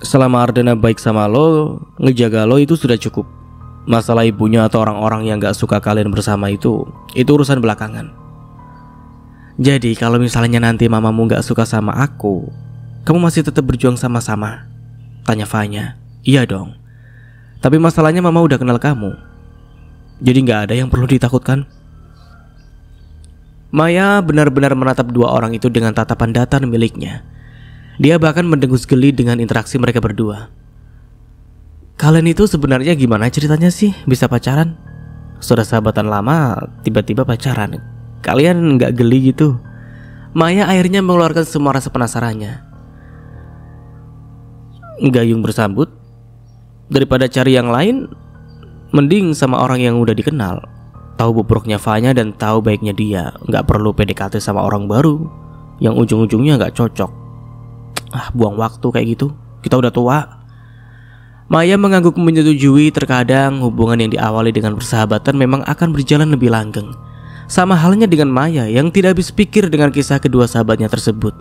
Selama Ardana baik sama lo, ngejaga lo itu sudah cukup. Masalah ibunya atau orang-orang yang gak suka kalian bersama itu urusan belakangan. Jadi kalau misalnya nanti mamamu gak suka sama aku, kamu masih tetap berjuang sama-sama? Tanya Vanya. Iya dong. Tapi masalahnya mama udah kenal kamu, jadi gak ada yang perlu ditakutkan. Maya benar-benar menatap dua orang itu dengan tatapan datar miliknya. Dia bahkan mendengus geli dengan interaksi mereka berdua. Kalian itu sebenarnya gimana ceritanya sih bisa pacaran? Sudah sahabatan lama, tiba-tiba pacaran. Kalian gak geli gitu? Maya akhirnya mengeluarkan semua rasa penasarannya. Gayung bersambut. Daripada cari yang lain, mending sama orang yang udah dikenal. Tahu bobroknya Vanya dan tahu baiknya dia. Gak perlu PDKT sama orang baru yang ujung-ujungnya gak cocok. Buang waktu kayak gitu. Kita udah tua. Maya mengangguk menyetujui. Terkadang hubungan yang diawali dengan persahabatan memang akan berjalan lebih langgeng. Sama halnya dengan Maya yang tidak habis pikir dengan kisah kedua sahabatnya tersebut,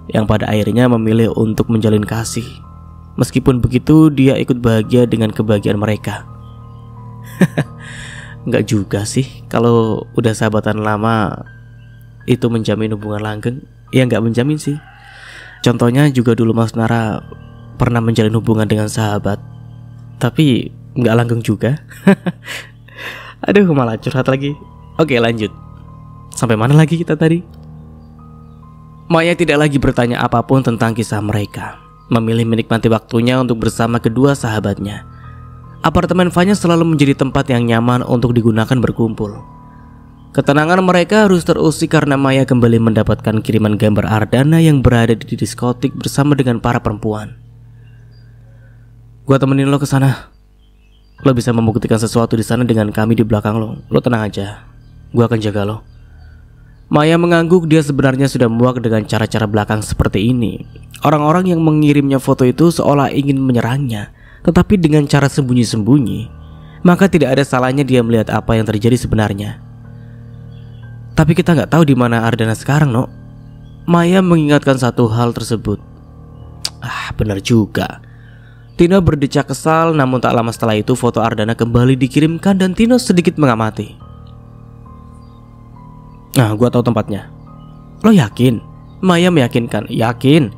yang pada akhirnya memilih untuk menjalin kasih. Meskipun begitu, dia ikut bahagia dengan kebahagiaan mereka. Enggak juga sih kalau udah sahabatan lama itu menjamin hubungan langgeng. Ya enggak menjamin sih. Contohnya juga dulu Mas Nara pernah menjalin hubungan dengan sahabat, tapi enggak langgeng juga. Aduh, malah curhat lagi. Oke, lanjut. Sampai mana lagi kita tadi? Maya tidak lagi bertanya apapun tentang kisah mereka, memilih menikmati waktunya untuk bersama kedua sahabatnya. Apartemen Vanya selalu menjadi tempat yang nyaman untuk digunakan berkumpul. Ketenangan mereka harus terusik karena Maya kembali mendapatkan kiriman gambar Ardana yang berada di diskotik bersama dengan para perempuan. Gua temenin lo ke sana. Lo bisa membuktikan sesuatu di sana dengan kami di belakang lo. Lo tenang aja. Gua akan jaga lo. Maya mengangguk. Dia sebenarnya sudah muak dengan cara-cara belakang seperti ini. Orang-orang yang mengirimnya foto itu seolah ingin menyerangnya, tetapi dengan cara sembunyi-sembunyi. Maka tidak ada salahnya dia melihat apa yang terjadi sebenarnya. Tapi kita gak tahu di mana Ardana sekarang, no? Maya mengingatkan satu hal tersebut. Benar juga. Tino berdecak kesal, namun tak lama setelah itu foto Ardana kembali dikirimkan dan Tino sedikit mengamati. Gua tahu tempatnya. Lo yakin? Maya meyakinkan. Yakin.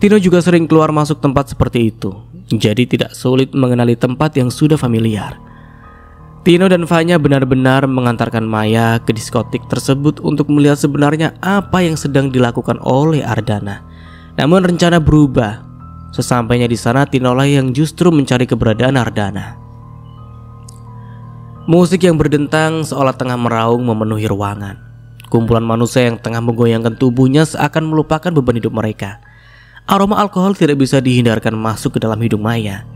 Tino juga sering keluar masuk tempat seperti itu, jadi tidak sulit mengenali tempat yang sudah familiar. Tino dan Vanya benar-benar mengantarkan Maya ke diskotik tersebut untuk melihat sebenarnya apa yang sedang dilakukan oleh Ardana. Namun rencana berubah. Sesampainya di sana, Tinolah yang justru mencari keberadaan Ardana. Musik yang berdentang seolah tengah meraung memenuhi ruangan. Kumpulan manusia yang tengah menggoyangkan tubuhnya seakan melupakan beban hidup mereka. Aroma alkohol tidak bisa dihindarkan masuk ke dalam hidung Maya.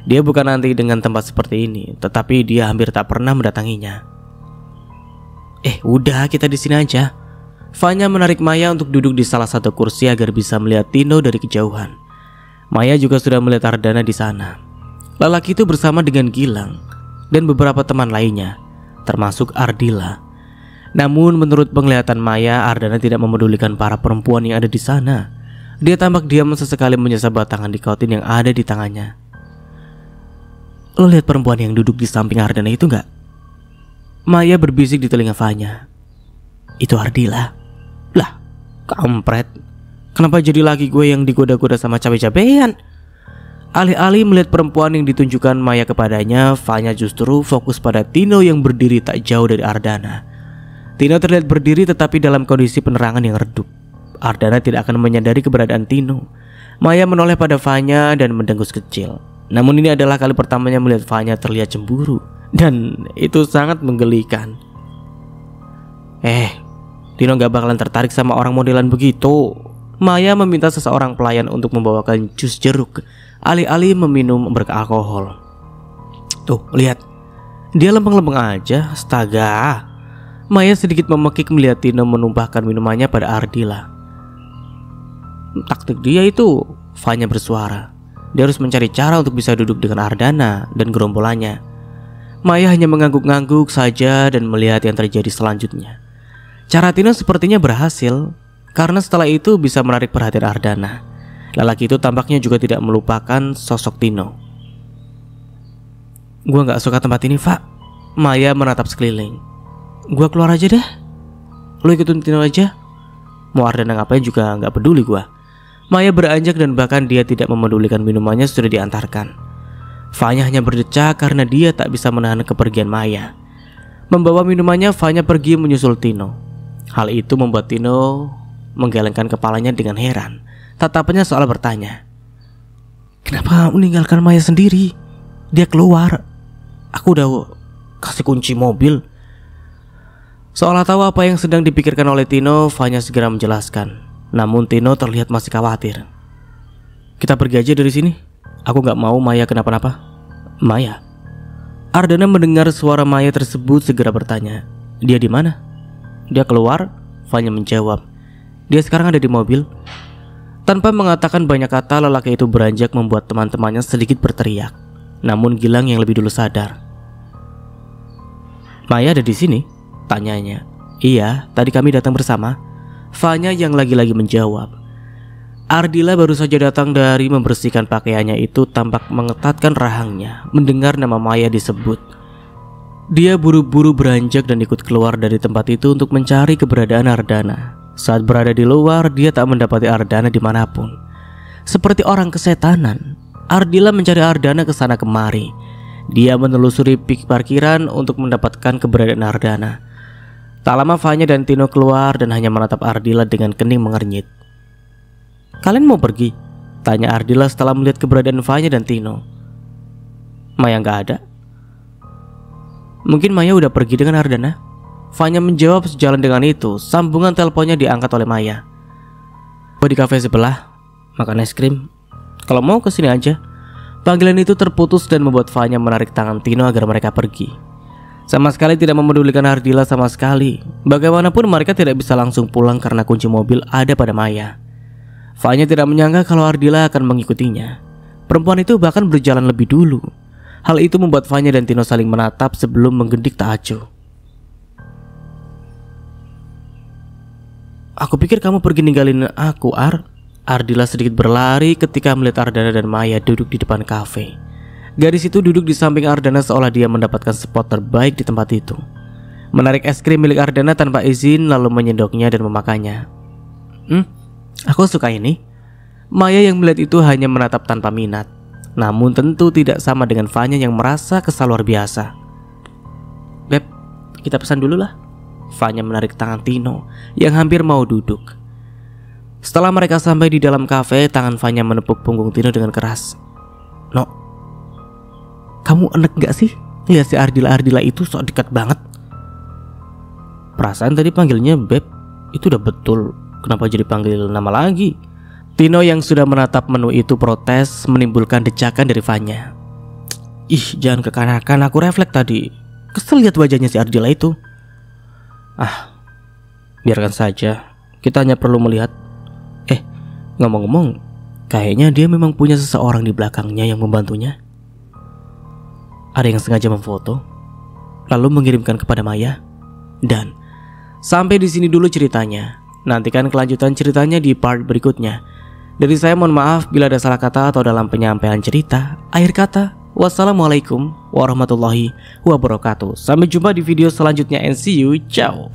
Dia bukan anti dengan tempat seperti ini, tetapi dia hampir tak pernah mendatanginya. Udah, kita di sini aja. Fanya menarik Maya untuk duduk di salah satu kursi agar bisa melihat Tino dari kejauhan. Maya juga sudah melihat Ardana di sana. Lelaki itu bersama dengan Gilang dan beberapa teman lainnya, termasuk Ardila. Namun menurut penglihatan Maya, Ardana tidak memedulikan para perempuan yang ada di sana. Dia tampak diam sesekali menyesabak tangan dikautin yang ada di tangannya. Lo lihat perempuan yang duduk di samping Ardana itu gak? Maya berbisik di telinga Fanya. Itu Ardila. Lah, kampret. Kenapa jadi laki gue yang digoda-goda sama cabe-cabean? Alih-alih melihat perempuan yang ditunjukkan Maya kepadanya, Fanya justru fokus pada Tino yang berdiri tak jauh dari Ardana. Tino terlihat berdiri tetapi dalam kondisi penerangan yang redup. Ardana tidak akan menyadari keberadaan Tino. Maya menoleh pada Fanya dan mendengus kecil. Namun ini adalah kali pertamanya melihat Fanya terlihat cemburu, dan itu sangat menggelikan. Tino gak bakalan tertarik sama orang modelan begitu. Maya meminta seseorang pelayan untuk membawakan jus jeruk, alih-alih meminum beralkohol. Tuh, lihat. Dia lempeng-lempeng aja, astaga. Maya sedikit memekik melihat Tino menumpahkan minumannya pada Ardila. Taktik dia itu, Fanya bersuara. Dia harus mencari cara untuk bisa duduk dengan Ardana dan gerombolannya. Maya hanya mengangguk-ngangguk saja dan melihat yang terjadi selanjutnya. Cara Tino sepertinya berhasil, karena setelah itu bisa menarik perhatian Ardana. Lelaki itu tampaknya juga tidak melupakan sosok Tino. Gua gak suka tempat ini, Pak. Maya menatap sekeliling. Gua keluar aja deh. Lo ikutin Tino aja. Mau Ardana ngapain juga gak peduli gua. Maya beranjak dan bahkan dia tidak memedulikan minumannya sudah diantarkan. Fanya hanya berdecak karena dia tak bisa menahan kepergian Maya. Membawa minumannya, Fanya pergi menyusul Tino. Hal itu membuat Tino menggelengkan kepalanya dengan heran. Tatapannya seolah bertanya, kenapa meninggalkan Maya sendiri? Dia keluar. Aku udah kasih kunci mobil. Seolah tahu apa yang sedang dipikirkan oleh Tino, Fanya segera menjelaskan. Namun Tino terlihat masih khawatir. Kita pergi aja dari sini. Aku gak mau Maya kenapa-napa. Maya? Ardana mendengar suara Maya tersebut segera bertanya, dia di mana? Dia keluar, Fanya menjawab. Dia sekarang ada di mobil. Tanpa mengatakan banyak kata, lelaki itu beranjak membuat teman-temannya sedikit berteriak. Namun Gilang yang lebih dulu sadar. Maya ada di sini? Tanyanya. Iya, tadi kami datang bersama. Fanya yang lagi-lagi menjawab. Ardila baru saja datang dari membersihkan pakaiannya itu tampak mengetatkan rahangnya mendengar nama Maya disebut. Dia buru-buru beranjak dan ikut keluar dari tempat itu untuk mencari keberadaan Ardana. Saat berada di luar, dia tak mendapati Ardana dimanapun. Seperti orang kesetanan, Ardila mencari Ardana ke sana kemari. Dia menelusuri parkiran untuk mendapatkan keberadaan Ardana. Tak lama Fanya dan Tino keluar dan hanya menatap Ardila dengan kening mengernyit. Kalian mau pergi? Tanya Ardila setelah melihat keberadaan Fanya dan Tino. Maya gak ada. Mungkin Maya udah pergi dengan Ardana. Fanya menjawab. Sejalan dengan itu, sambungan teleponnya diangkat oleh Maya. Gua di kafe sebelah, makan es krim. Kalau mau kesini aja. Panggilan itu terputus dan membuat Fanya menarik tangan Tino agar mereka pergi. Sama sekali tidak memedulikan Ardila sama sekali. Bagaimanapun mereka tidak bisa langsung pulang karena kunci mobil ada pada Maya. Fanya tidak menyangka kalau Ardila akan mengikutinya. Perempuan itu bahkan berjalan lebih dulu. Hal itu membuat Fanya dan Tino saling menatap sebelum menggendik tak acuh. Aku pikir kamu pergi ninggalin aku, Ardila sedikit berlari ketika melihat Ardana dan Maya duduk di depan kafe. Gadis itu duduk di samping Ardana seolah dia mendapatkan spot terbaik di tempat itu. Menarik es krim milik Ardana tanpa izin lalu menyendoknya dan memakannya. Aku suka ini. Maya yang melihat itu hanya menatap tanpa minat. Namun tentu tidak sama dengan Fanya yang merasa kesal luar biasa. Beb, kita pesan dulu lah. Fanya menarik tangan Tino yang hampir mau duduk. Setelah mereka sampai di dalam kafe, tangan Fanya menepuk punggung Tino dengan keras. No, kamu enek gak sih? Lihat si Ardila itu sok dekat banget. Perasaan tadi panggilnya Beb. Itu udah betul. Kenapa jadi panggil nama lagi? Tino yang sudah menatap menu itu protes, menimbulkan decakan dari Fanya. Ih, jangan kekanakan, aku refleks tadi. Kesel lihat wajahnya si Ardila itu. Biarkan saja, kita hanya perlu melihat. Ngomong-ngomong, kayaknya dia memang punya seseorang di belakangnya yang membantunya. Ada yang sengaja memfoto, lalu mengirimkan kepada Maya. Dan sampai di sini dulu ceritanya. Nantikan kelanjutan ceritanya di part berikutnya. Dari saya mohon maaf bila ada salah kata atau dalam penyampaian cerita. Akhir kata, wassalamualaikum warahmatullahi wabarakatuh. Sampai jumpa di video selanjutnya and see you, ciao.